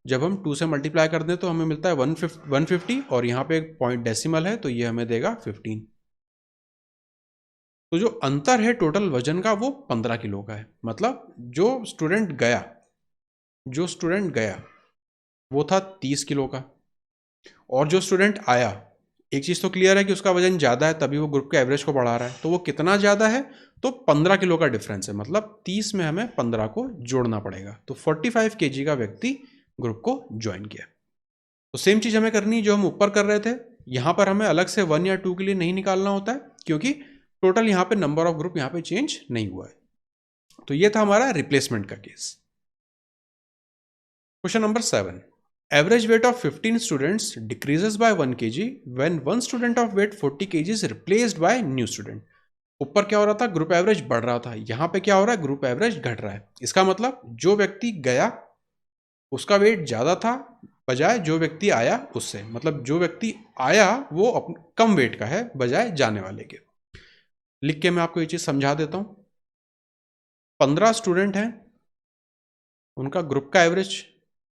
जब हम 2 से मल्टीप्लाई कर दें तो हमें मिलता है 150 और यहाँ पे एक पॉइंट डेसिमल है तो ये हमें देगा 15। तो जो अंतर है टोटल वजन का वो 15 किलो का है। मतलब जो स्टूडेंट गया वो था 30 किलो का, और जो स्टूडेंट आया, एक चीज़ तो क्लियर है कि उसका वजन ज़्यादा है तभी वो ग्रुप के एवरेज को बढ़ा रहा है। तो वो कितना ज़्यादा है? तो 15 किलो का डिफरेंस है, मतलब 30 में हमें 15 को जोड़ना पड़ेगा। तो 45 kg का व्यक्ति ग्रुप को ज्वाइन किया। तो सेम चीज़ हमें करनी है जो हम ऊपर कर रहे थे। यहाँ पर हमें अलग से 1 या 2 के लिए नहीं निकालना होता है, क्योंकि टोटल यहाँ पे नंबर ऑफ ग्रुप यहाँ पे चेंज नहीं हुआ है। तो ये था हमारा रिप्लेसमेंट का case. Question number 7। Average weight of 15 students decreases by 1 kg when one student of weight 40 kg is replaced by new student. ऊपर क्या हो रहा था? ग्रुप एवरेज बढ़ रहा था। यहाँ पे क्या हो रहा है? ग्रुप एवरेज घट रहा है। इसका मतलब जो व्यक्ति गया उसका वेट ज़्यादा था बजाय जो व्यक्ति आया उससे। मतलब जो व्यक्ति आया वो कम वेट का है बजाय जाने वाले के। लिख के मैं आपको ये चीज़ समझा देता हूँ। 15 स्टूडेंट हैं, उनका ग्रुप का एवरेज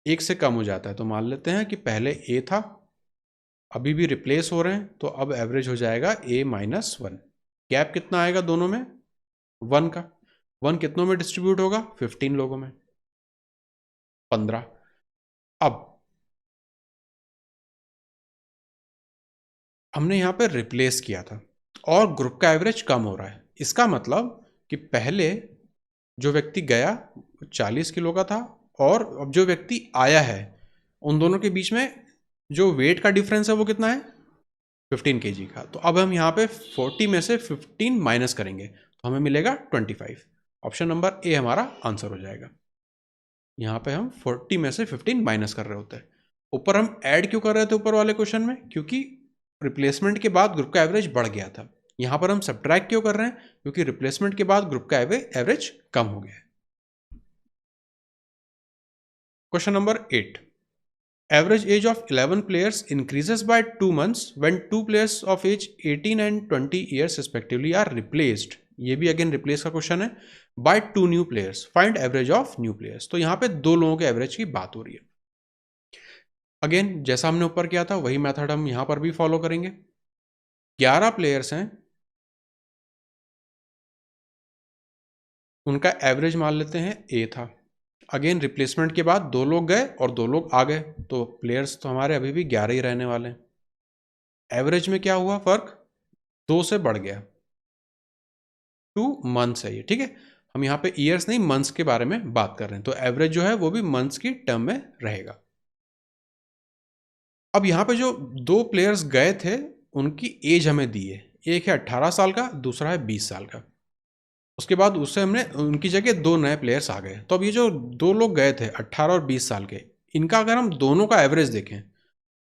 1 से कम हो जाता है। तो मान लेते हैं कि पहले ए था, अभी भी रिप्लेस हो रहे हैं, तो अब एवरेज हो जाएगा A-1। गैप कितना आएगा दोनों में? 1 का। 1 कितनों में डिस्ट्रीब्यूट होगा? 15 लोगों में। 15। अब हमने यहाँ पे रिप्लेस किया था और ग्रुप का एवरेज कम हो रहा है। इसका मतलब कि पहले जो व्यक्ति गया 40 किलो का था और अब जो व्यक्ति आया है उन दोनों के बीच में जो वेट का डिफरेंस है वो कितना है? 15 kg का। तो अब हम यहाँ पे 40 में से 15 माइनस करेंगे तो हमें मिलेगा 25। ऑप्शन नंबर ए हमारा आंसर हो जाएगा। यहाँ पे हम 40 में से 15 माइनस कर रहे होते हैं। ऊपर हम ऐड क्यों कर रहे थे ऊपर वाले क्वेश्चन में? क्योंकि रिप्लेसमेंट के बाद ग्रुप का एवरेज बढ़ गया था। यहाँ पर हम सब्ट्रैक्ट क्यों कर रहे हैं? क्योंकि रिप्लेसमेंट के बाद ग्रुप का एवरेज कम हो गया है। Question number 8। Average age of 11 players increases by 2 months when 2 players of age 18 and 20 years respectively are replaced. ये भी अगेन रिप्लेस का क्वेश्चन है। By 2 new players, find average of new players. तो यहाँ पे 2 लोगों के एवरेज की बात हो रही है। अगेन जैसा हमने ऊपर किया था वही मेथड हम यहाँ पर भी फॉलो करेंगे। 11 प्लेयर्स हैं, उनका एवरेज मान लेते हैं ए था। अगेन रिप्लेसमेंट के बाद 2 लोग गए और 2 लोग आ गए, तो प्लेयर्स तो हमारे अभी भी 11 ही रहने वाले हैं। एवरेज में क्या हुआ फर्क? 2 से बढ़ गया। 2 मंथ्स है ये, ठीक है। हम यहाँ पे ईयर्स नहीं मंथ्स के बारे में बात कर रहे हैं, तो एवरेज जो है वो भी मंथ्स की टर्म में रहेगा। अब यहाँ पे जो 2 प्लेयर्स गए थे उनकी एज हमें दी है। एक है 18 साल का, दूसरा है 20 साल का। उसके बाद उससे हमने उनकी जगह 2 नए प्लेयर्स आ गए। तो अब ये जो 2 लोग गए थे 18 और 20 साल के, इनका अगर हम दोनों का एवरेज देखें,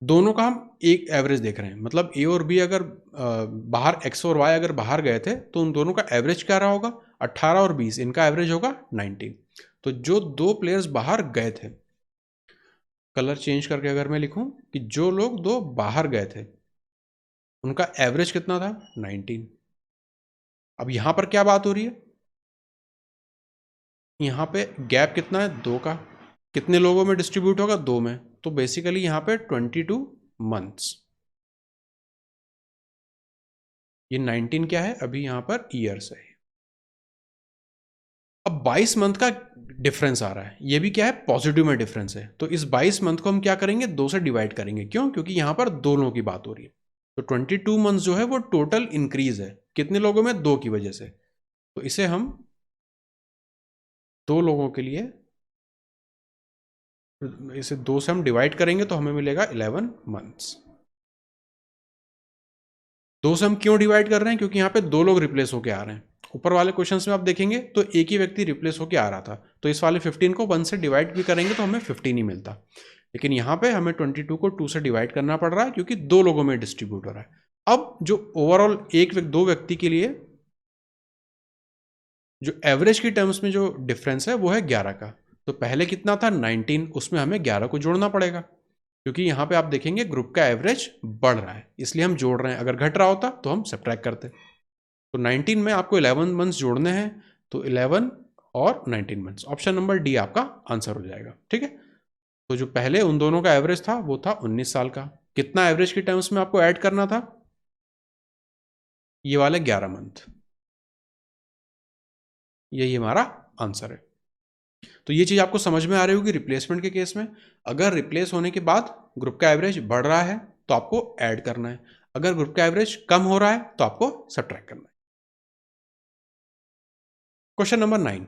दोनों का हम एक एवरेज देख रहे हैं। मतलब ए और बी अगर बाहर एक्स और वाई अगर बाहर गए थे तो उन दोनों का एवरेज क्या रहा होगा? 18 और 20, इनका एवरेज होगा 19। तो जो 2 प्लेयर्स बाहर गए थे, कलर चेंज करके अगर मैं लिखूं कि जो लोग 2 बाहर गए थे उनका एवरेज कितना था? 19। अब यहां पर क्या बात हो रही है? यहाँ पे गैप कितना है? 2 का। कितने लोगों में डिस्ट्रीब्यूट होगा? 2 में। तो बेसिकली यहाँ पे 22 मंथ्स। ये 19 क्या है? अभी यहाँ पर ईयर्स है। अब 22 मंथ का डिफरेंस आ रहा है, ये भी क्या है? पॉजिटिव में डिफरेंस है। तो इस 22 मंथ को हम क्या करेंगे? 2 से डिवाइड करेंगे। क्यों? क्योंकि यहाँ पर 2 लोगों की बात हो रही है। तो 22 मंथ जो है वो टोटल इंक्रीज है। कितने लोगों में? 2 की वजह से। तो इसे हम 2 लोगों के लिए, इसे 2 से हम डिवाइड करेंगे तो हमें मिलेगा 11 मंथ्स। 2 से हम क्यों डिवाइड कर रहे हैं? क्योंकि यहाँ पे 2 लोग रिप्लेस होके आ रहे हैं। ऊपर वाले क्वेश्चंस में आप देखेंगे तो एक ही व्यक्ति रिप्लेस होके आ रहा था, तो इस वाले 15 को 1 से डिवाइड भी करेंगे तो हमें 15 ही मिलता। लेकिन यहाँ पे हमें 22 को 2 से डिवाइड करना पड़ रहा है क्योंकि 2 लोगों में डिस्ट्रीब्यूट हो रहा है। अब जो ओवरऑल दो व्यक्ति के लिए जो एवरेज की टर्म्स में जो डिफरेंस है वो है 11 का। तो पहले कितना था? 19, उसमें हमें 11 को जोड़ना पड़ेगा क्योंकि यहाँ पे आप देखेंगे ग्रुप का एवरेज बढ़ रहा है, इसलिए हम जोड़ रहे हैं। अगर घट रहा होता तो हम सब्ट्रैक्ट करते। तो 19 में आपको 11 मंथ्स जोड़ने हैं, तो 11 और 19 मंथ्स। ऑप्शन नंबर डी आपका आंसर हो जाएगा। ठीक है, तो जो पहले उन दोनों का एवरेज था वो था 19 साल का। कितना एवरेज की टर्म्स में आपको ऐड करना था? ये वाले 11 मंथ। यही हमारा आंसर है। तो ये चीज आपको समझ में आ रही होगी। रिप्लेसमेंट के केस में अगर रिप्लेस होने के बाद ग्रुप का एवरेज बढ़ रहा है तो आपको ऐड करना है, अगर ग्रुप का एवरेज कम हो रहा है तो आपको सब्ट्रैक्ट करना है। Question number 9,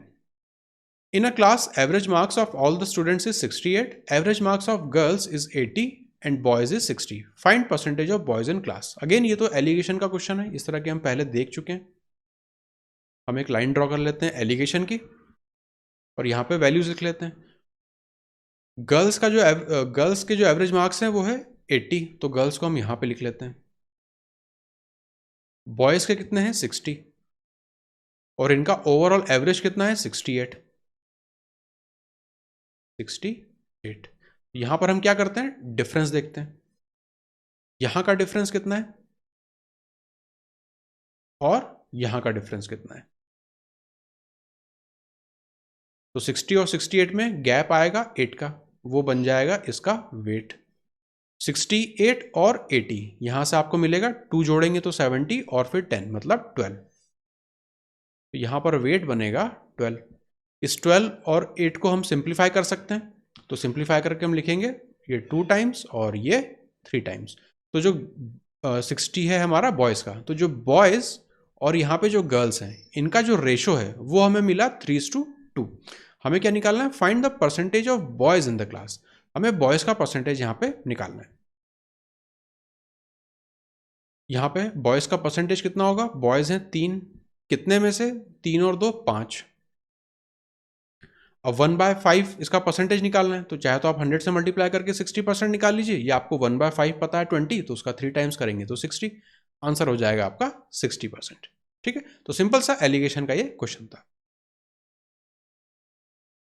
in a class average marks of all the students is 68, average marks of girls is 80 and boys is 60, find percentage of boys in class। Again ये तो एलिगेशन का क्वेश्चन है, इस तरह के हम पहले देख चुके हैं। हम एक लाइन ड्रॉ कर लेते हैं एलिगेशन की और यहाँ पे वैल्यूज लिख लेते हैं। गर्ल्स के जो एवरेज मार्क्स हैं वो है 80, तो गर्ल्स को हम यहाँ पे लिख लेते हैं। बॉयज के कितने हैं? 60, और इनका ओवरऑल एवरेज कितना है? 68। यहां पर हम क्या करते हैं? डिफरेंस देखते हैं। यहां का डिफरेंस कितना है और यहां का डिफरेंस कितना है? तो 60 और 68 में गैप आएगा 8 का, वो बन जाएगा इसका वेट। 68 और 80, यहां से आपको मिलेगा 2 जोड़ेंगे तो 70 और फिर 10 मतलब 12। तो यहां पर वेट बनेगा 12। इस 12 और 8 को हम सिंप्लीफाई कर सकते हैं, तो सिंप्लीफाई करके हम लिखेंगे ये 2 टाइम्स और ये 3 टाइम्स। तो जो 60 है हमारा बॉयज़ का, तो जो बॉयज़ और यहाँ पे जो गर्ल्स हैं इनका जो रेशो है वो हमें मिला 3:2। हमें क्या निकालना है? Find the percentage of boys in the class. हमें बॉयज़ का परसेंटेज यहाँ पे निकालना है। यहाँ पे बॉयज़ का परसेंटेज कितना होगा? बॉयज़ हैं 3, कितने में से? 3 और 2 5। अब 1/5 इसका परसेंटेज निकालना है, तो चाहे तो आप 100 से मल्टीप्लाई करके 60% निकाल लीजिए, या आपको 1/5 पता है 20, तो उसका 3 टाइम्स करेंगे तो 60। आंसर हो जाएगा आपका 60%। ठीक है, तो सिंपल सा एलिगेशन का ये क्वेश्चन था।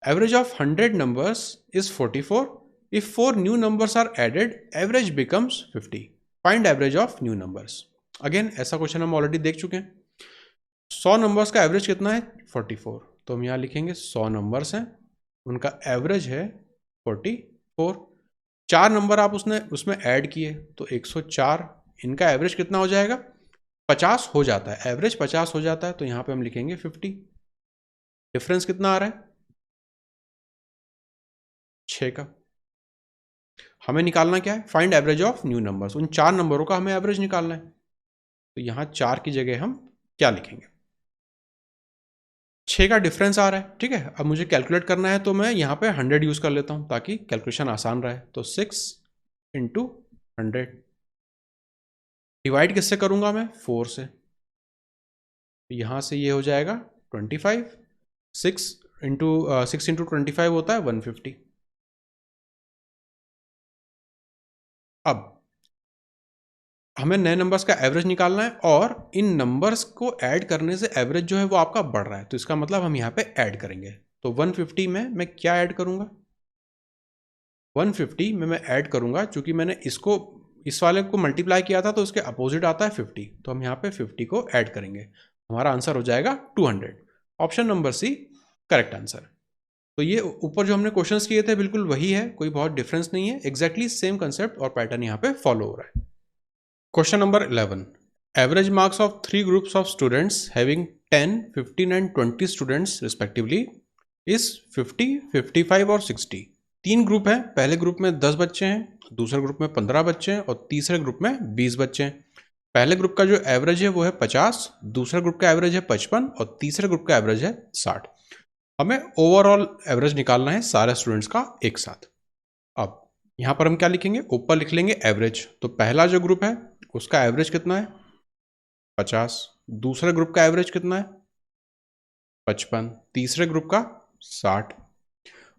Average of 100 numbers is 44, if 4 new numbers are added average becomes 50, find average of new numbers. Again ऐसा क्वेश्चन हम ऑलरेडी देख चुके हैं। 100 नंबर्स का एवरेज कितना है? 44, तो हम यहाँ लिखेंगे 100 नंबर्स हैं, उनका एवरेज है 44। 4 नंबर आप उसमें ऐड किए तो 104, इनका एवरेज कितना हो जाएगा? 50 हो जाता है, एवरेज 50 हो जाता है, तो यहाँ पे हम लिखेंगे 50। डिफरेंस कितना आ रहा है? 6 का। हमें निकालना क्या है? Find average of new numbers. उन 4 नंबरों का हमें एवरेज निकालना है, तो यहाँ 4 की जगह हम क्या लिखेंगे? 6 का डिफरेंस आ रहा है। ठीक है, अब मुझे कैलकुलेट करना है तो मैं यहाँ पे 100 यूज़ कर लेता हूँ ताकि कैलकुलेशन आसान रहे। तो 6 × 100, डिवाइड किससे करूँगा मैं? 4 से। यहाँ से ये हो जाएगा 25। 6 × 25 होता है 150। अब हमें नए नंबर्स का एवरेज निकालना है और इन नंबर्स को ऐड करने से एवरेज जो है वो आपका बढ़ रहा है, तो इसका मतलब हम यहाँ पे ऐड करेंगे। तो 150 में मैं क्या ऐड करूँगा? 150 में मैं ऐड करूँगा, चूँकि मैंने इस वाले को मल्टीप्लाई किया था तो उसके अपोजिट आता है 50, तो हम यहाँ पे 50 को ऐड करेंगे। हमारा आंसर हो जाएगा 200। Option number C correct answer. तो ये ऊपर जो हमने क्वेश्चंस किए थे बिल्कुल वही है, कोई बहुत डिफरेंस नहीं है, एग्जैक्टली सेम कंसेप्ट और पैटर्न यहाँ पे फॉलो हो रहा है। Question number 11, average marks of 3 groups of students having 10, 15 and 20 students respectively is 50, 55 और 60। 3 ग्रुप हैं, पहले ग्रुप में 10 बच्चे हैं, दूसरे ग्रुप में 15 बच्चे हैं और तीसरे ग्रुप में 20 बच्चे हैं। पहले ग्रुप का जो एवरेज है वो है 50, दूसरे ग्रुप का एवरेज है 55 और तीसरे ग्रुप का एवरेज है 60। हमें ओवरऑल एवरेज निकालना है सारे स्टूडेंट्स का एक साथ। अब यहां पर हम क्या लिखेंगे, ऊपर लिख लेंगे एवरेज। तो पहला जो ग्रुप है उसका एवरेज कितना है 50, दूसरे ग्रुप का एवरेज कितना है 55, तीसरे ग्रुप का 60।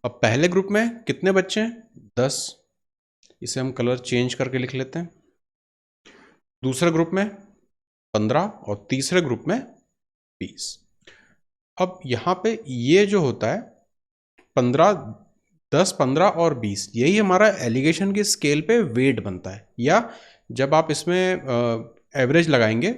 अब पहले ग्रुप में कितने बच्चे हैं 10, इसे हम कलर चेंज करके लिख लेते हैं। दूसरे ग्रुप में 15 और तीसरे ग्रुप में 20। अब यहां पे ये जो होता है 15, 10, 15 और 20, यही हमारा एलिगेशन की स्केल पे वेट बनता है, या जब आप इसमें एवरेज लगाएंगे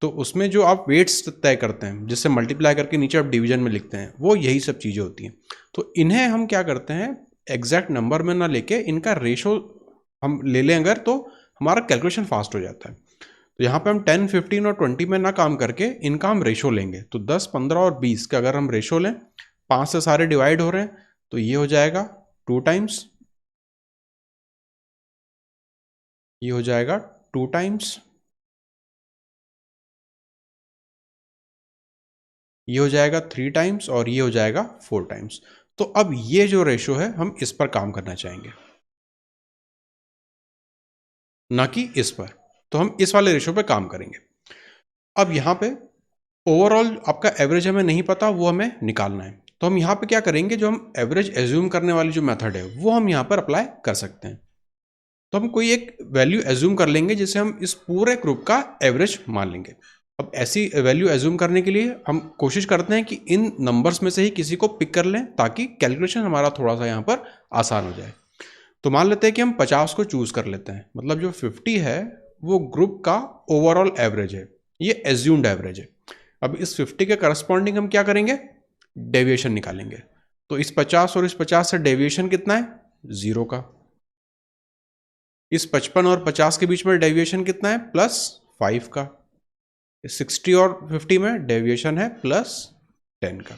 तो उसमें जो आप वेट्स तय करते हैं जिससे मल्टीप्लाई करके नीचे आप डिवीजन में लिखते हैं, वो यही सब चीज़ें होती हैं। तो इन्हें हम क्या करते हैं, एग्जैक्ट नंबर में ना लेके इनका रेशो हम ले लें अगर, तो हमारा कैलकुलेशन फास्ट हो जाता है। तो यहाँ पे हम 10, 15 और 20 में ना काम करके इनका हम रेशो लेंगे। तो 10, 15 और 20 का अगर हम रेशो लें, 5 से सारे डिवाइड हो रहे हैं, तो ये हो जाएगा 2 टाइम्स, ये हो जाएगा 2 टाइम्स, ये हो जाएगा 3 टाइम्स और ये हो जाएगा 4 टाइम्स। तो अब ये जो रेशो है हम इस पर काम करना चाहेंगे, ना कि इस पर। तो हम इस वाले रेशो पे काम करेंगे। अब यहाँ पे ओवरऑल आपका एवरेज हमें नहीं पता, वो हमें निकालना है। तो हम यहाँ पे क्या करेंगे, जो हम एवरेज एज्यूम करने वाली जो मेथड है वो हम यहाँ पर अप्लाई कर सकते हैं। तो हम कोई एक वैल्यू एज्यूम कर लेंगे जिसे हम इस पूरे ग्रुप का एवरेज मान लेंगे। अब ऐसी वैल्यू एज्यूम करने के लिए हम कोशिश करते हैं कि इन नंबर्स में से ही किसी को पिक कर लें ताकि कैलकुलेशन हमारा थोड़ा सा यहाँ पर आसान हो जाए। तो मान लेते हैं कि हम 50 को चूज कर लेते हैं, मतलब जो 50 है वो ग्रुप का ओवरऑल एवरेज है, ये एज्यूम्ड एवरेज है। अब इस 50 के करस्पॉन्डिंग हम क्या करेंगे, डेविएशन निकालेंगे। तो इस 50 और इस 50 से डेविएशन कितना है 0 का। इस 55 और 50 के बीच में डेविएशन कितना है +5 का। 60 और 50 में डेविएशन है +10 का।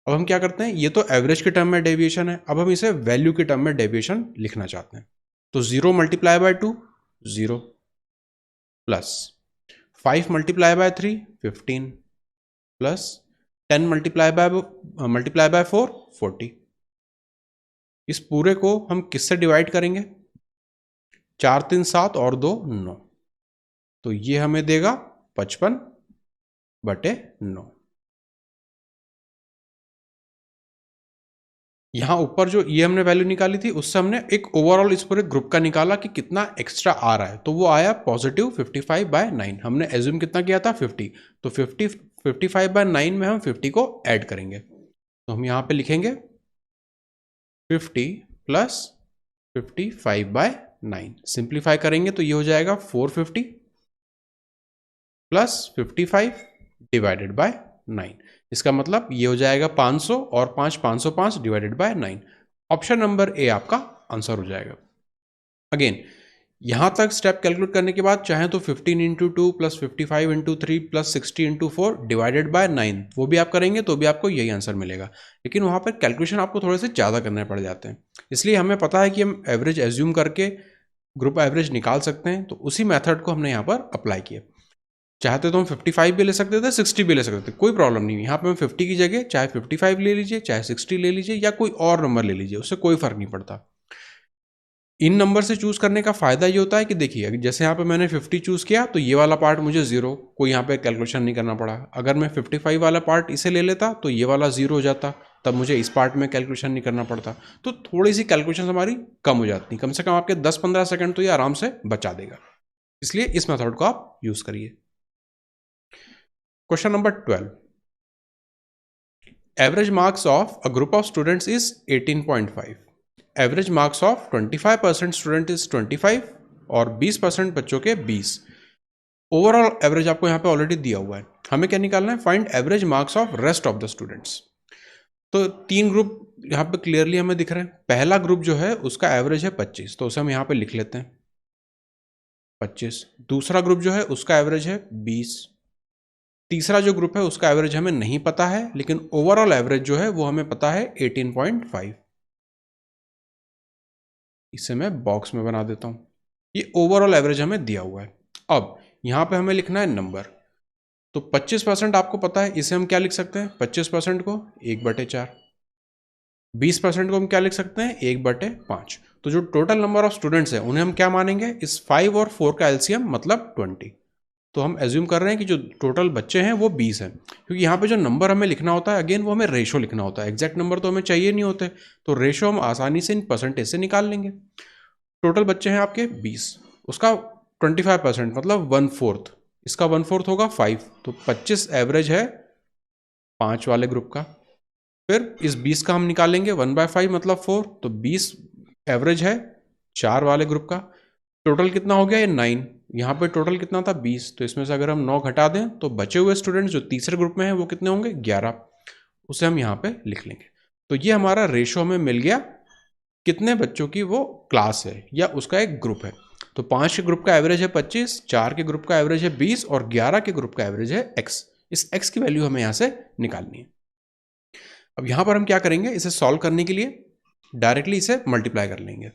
अब हम क्या करते हैं, ये तो एवरेज के टर्म में डेविएशन है, अब हम इसे वैल्यू के टर्म में डेविएशन लिखना चाहते हैं। तो 0 multiply by 2 0, plus 5 multiply by 3 15, plus 10 multiply by 4 40। इस पूरे को हम किससे डिवाइड करेंगे, 4 3 7 और 2 9। तो ये हमें देगा 55/9। यहाँ ऊपर जो ये हमने वैल्यू निकाली थी उससे हमने एक ओवरऑल इस पूरे ग्रुप का निकाला कि कितना एक्स्ट्रा आ रहा है। तो वो आया पॉजिटिव 55/9। हमने एज्यूम कितना किया था 50, तो 55/9 में हम 50 को ऐड करेंगे। तो हम यहाँ पे लिखेंगे 50 + 55/9। सिंप्लीफाई करेंगे तो ये हो जाएगा 450 + 55 डिवाइडेड बाय 9। इसका मतलब ये हो जाएगा 500 और 5 505 divided by 9। Option number A आपका आंसर हो जाएगा। अगेन यहां तक स्टेप कैलकुलेट करने के बाद चाहे तो 15 × 2 + 55 × 3 + 60 × 4 डिवाइडेड बाय 9 वो भी आप करेंगे तो भी आपको यही आंसर मिलेगा। लेकिन वहां पर कैलकुलेशन आपको थोड़े से ज़्यादा करने पड़ जाते हैं, इसलिए हमें पता है कि हम एवरेज एज्यूम करके ग्रुप एवरेज निकाल सकते हैं। तो उसी मैथड को हमने यहाँ पर अप्लाई किया। चाहते तो हम 55 भी ले सकते थे, 60 भी ले सकते थे, कोई प्रॉब्लम नहीं। यहाँ पे हम 50 की जगह चाहे 55 ले लीजिए, चाहे 60 ले लीजिए, या कोई और नंबर ले लीजिए, उससे कोई फर्क नहीं पड़ता। इन नंबर से चूज करने का फायदा ये होता है कि देखिए, जैसे यहाँ पे मैंने 50 चूज किया तो ये वाला पार्ट मुझे 0, कोई यहाँ पे कैलकुलेशन नहीं करना पड़ा। अगर मैं 55 वाला पार्ट इसे ले लेता तो ये वाला 0 हो जाता, तब मुझे इस पार्ट में कैलकुलेशन नहीं करना पड़ता। तो थोड़ी सी कैलकुलेशन हमारी कम हो जाती, कम से कम आपके 10-15 सेकंड तो ये आराम से बचा देगा। इसलिए इस मेथड को आप यूज करिए। Question number 12. Average marks of a group of students is 18.5. Average marks of 25% student is 25 और 20% बच्चों के 20। ओवरऑल एवरेज आपको यहाँ पे ऑलरेडी दिया हुआ है। हमें क्या निकालना है, find average marks of rest of the students. तो 3 ग्रुप यहाँ पे क्लियरली हमें दिख रहे हैं। पहला ग्रुप जो है उसका एवरेज है 25, तो उसे हम यहाँ पे लिख लेते हैं 25। दूसरा ग्रुप जो है उसका एवरेज है 20। तीसरा जो ग्रुप है उसका एवरेज हमें नहीं पता है, लेकिन ओवरऑल एवरेज जो है वो हमें पता है 18.5। इसे मैं बॉक्स में बना देता हूं। ये ओवरऑल एवरेज हमें दिया हुआ है। अब यहां पे हमें लिखना है नंबर। तो 25% आपको पता है, इसे हम क्या लिख सकते हैं? 25% को 1/4। 20% को हम क्या लिख सकते हैं? 1/5। तो जो टोटल नंबर ऑफ स्टूडेंट्स हैं उन्हें हम क्या मानेंगे? इस 5 और 4 का एलसीएम मतलब 20। तो हम एज्यूम कर रहे हैं कि जो टोटल बच्चे हैं वो 20 हैं, क्योंकि यहाँ पे जो नंबर हमें लिखना होता है अगेन वो हमें रेशो लिखना होता है। एग्जैक्ट नंबर तो हमें चाहिए नहीं होते, तो रेशो हम आसानी से इन परसेंटेज से निकाल लेंगे। टोटल बच्चे हैं आपके 20, उसका 25% मतलब 1/4, इसका 1/4 होगा 5, तो 25 एवरेज है 5 वाले ग्रुप का। फिर इस 20 का हम निकालेंगे 1/5 मतलब 4, तो 20 एवरेज है 4 वाले ग्रुप का। टोटल कितना हो गया? ये 9। यहाँ पे टोटल कितना था? 20, तो इसमें से अगर हम 9 घटा दें तो बचे हुए स्टूडेंट्स जो तीसरे ग्रुप में हैं वो कितने होंगे? 11। उसे हम यहाँ पे लिख लेंगे। तो ये हमारा रेशो हमें मिल गया कितने बच्चों की वो क्लास है या उसका एक ग्रुप है। तो 5 के ग्रुप का एवरेज है 25, 4 के ग्रुप का एवरेज है 20 और 11 के ग्रुप का एवरेज है x। इस x की वैल्यू हमें यहाँ से निकालनी है। अब यहाँ पर हम क्या करेंगे? इसे सॉल्व करने के लिए डायरेक्टली इसे मल्टीप्लाई कर लेंगे।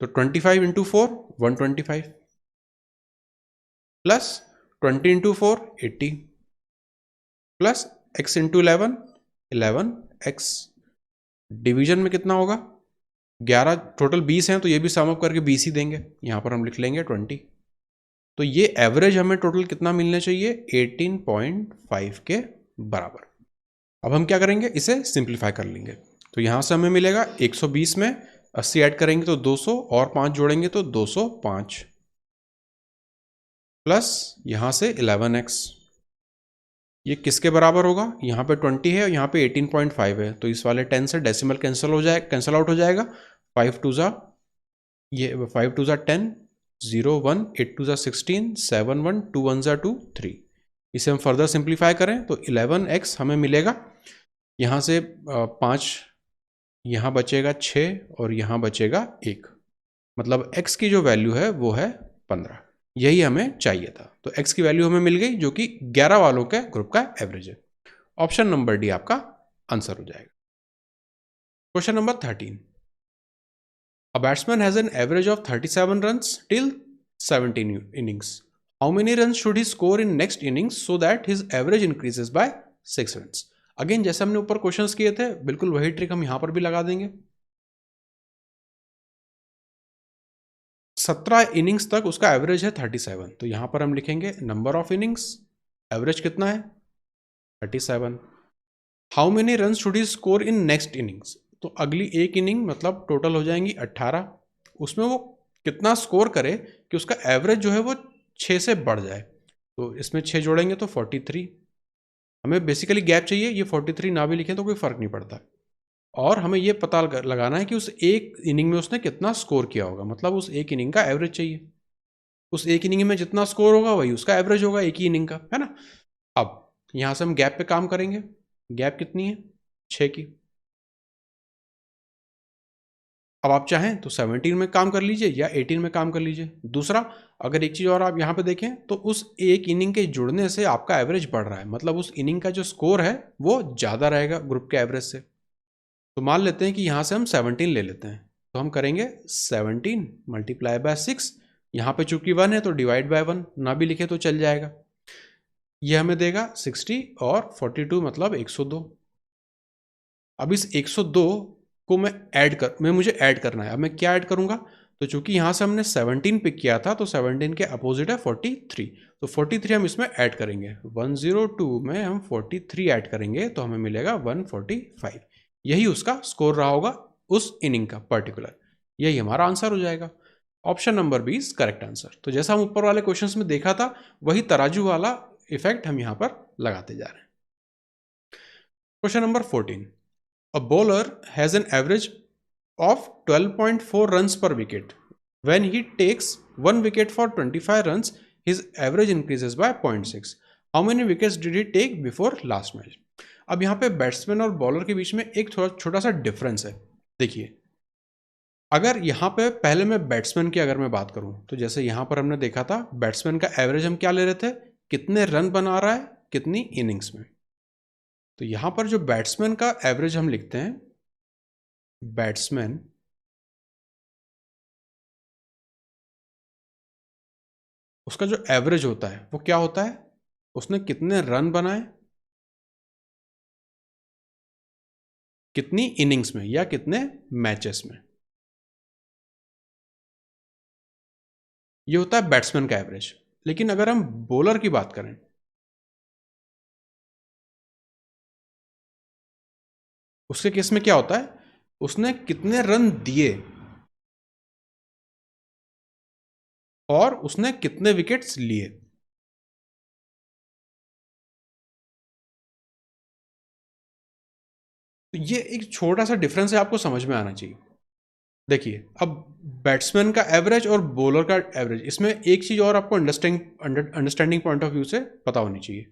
तो 25 into 4 125 plus 20 into 4 80 plus x into 11 11x। Division में कितना होगा? 11, टोटल 20 हैं तो ये भी सम अप करके 20 ही देंगे। यहाँ पर हम लिख लेंगे 20। तो ये एवरेज हमें टोटल कितना मिलना चाहिए? 18.5 के बराबर। अब हम क्या करेंगे? इसे सिंप्लीफाई कर लेंगे। तो यहाँ से हमें मिलेगा 120 में 80 ऐड करेंगे तो 200 और 5 जोड़ेंगे तो 205 प्लस यहाँ से 11x। ये किसके बराबर होगा? यहाँ पे 20 है और यहाँ पे 18.5 है, तो इस वाले 10 से डेसिमल कैंसिल आउट हो जाएगा। 5 2 ज़ा 10, 0 1, 8 2 ज़ा 16, 7 1, 2 1 ज़ा 2 3। इसे हम फर्दर सिंप्लीफाई करें तो 11x हमें मिलेगा। यहाँ से 5 यहाँ बचेगा 6 और यहाँ बचेगा 1, मतलब x की जो वैल्यू है वो है 15। यही हमें चाहिए था। तो x की वैल्यू हमें मिल गई जो कि 11 वालों के ग्रुप का एवरेज है। ऑप्शन नंबर डी आपका आंसर हो जाएगा। Question number 13। A batsman has an average of 37 runs till 17 innings. How many runs should he score in next innings so that his average increases by 6 runs? Again जैसे हमने ऊपर questions किए थे बिल्कुल वही ट्रिक हम यहां पर भी लगा देंगे। 17 इनिंग्स तक उसका एवरेज है 37, तो यहां पर हम लिखेंगे नंबर ऑफ इनिंग्स, एवरेज कितना है? 37। How many run should he score in next innings? तो अगली एक इनिंग मतलब टोटल हो जाएंगी 18, उसमें वो कितना स्कोर करे कि उसका एवरेज जो है वो 6 से बढ़ जाए। तो इसमें 6 जोड़ेंगे तो 43। हमें बेसिकली गैप चाहिए, ये 43 ना भी लिखें तो कोई फर्क नहीं पड़ता। और हमें ये पता लगाना है कि उस एक इनिंग में उसने कितना स्कोर किया होगा, मतलब उस एक इनिंग का एवरेज चाहिए। उस एक इनिंग में जितना स्कोर होगा वही उसका एवरेज होगा एक ही इनिंग का, है ना। अब यहां से हम गैप पे काम करेंगे। गैप कितनी है? 6 की। अब आप चाहें तो 17 में काम कर लीजिए या 18 में काम कर लीजिए। दूसरा, अगर एक चीज़ और आप यहाँ पे देखें तो उस एक इनिंग के जुड़ने से आपका एवरेज बढ़ रहा है, मतलब उस इनिंग का जो स्कोर है वो ज़्यादा रहेगा ग्रुप के एवरेज से। तो मान लेते हैं कि यहाँ से हम 17 ले लेते हैं, तो हम करेंगे 17 मल्टीप्लाई बाय 6। यहाँ पे चूंकि 1 है तो डिवाइड बाय 1 ना भी लिखे तो चल जाएगा। ये हमें देगा 60 और 42 मतलब 102। अब इस 102 को मुझे ऐड करना है। अब मैं क्या ऐड करूंगा? तो चूंकि यहां से हमने 17 पिक किया था तो 17 के अपोजिट है 43, तो 43 हम इसमें ऐड करेंगे। 102 में हम 43 ऐड करेंगे तो हमें मिलेगा 145। यही उसका स्कोर रहा होगा उस इनिंग का पर्टिकुलर। यही हमारा आंसर हो जाएगा। Option number B is correct answer. तो जैसा हम ऊपर वाले क्वेश्चंस में देखा था वही तराजू वाला इफेक्ट हम यहां पर लगाते जा रहे हैं। Question number 14। A bowler has an average of 12.4 runs per wicket. When he takes one wicket for 25 runs, his average increases by 0.6. How many wickets did he take before last match? अब यहाँ पे batsman और bowler के बीच में एक थोड़ा छोटा सा डिफरेंस है। देखिए, अगर यहाँ पे पहले मैं बैट्समैन की अगर मैं बात करूँ तो जैसे यहाँ पर हमने देखा था बैट्समैन का एवरेज हम क्या ले रहे थे, कितने रन बना रहा है कितनी इनिंग्स में। तो यहाँ पर जो बैट्समैन का एवरेज हम लिखते हैं, बैट्समैन उसका जो एवरेज होता है वो क्या होता है, उसने कितने रन बनाए कितनी इनिंग्स में या कितने मैचेस में, ये होता है बैट्समैन का एवरेज। लेकिन अगर हम बॉलर की बात करें, उसके केस में क्या होता है, उसने कितने रन दिए और उसने कितने विकेट्स लिए। तो ये एक छोटा सा डिफरेंस है, आपको समझ में आना चाहिए। देखिए, अब बैट्समैन का एवरेज और बॉलर का एवरेज, इसमें एक चीज और आपको अंडरस्टैंडिंग पॉइंट ऑफ व्यू से पता होनी चाहिए।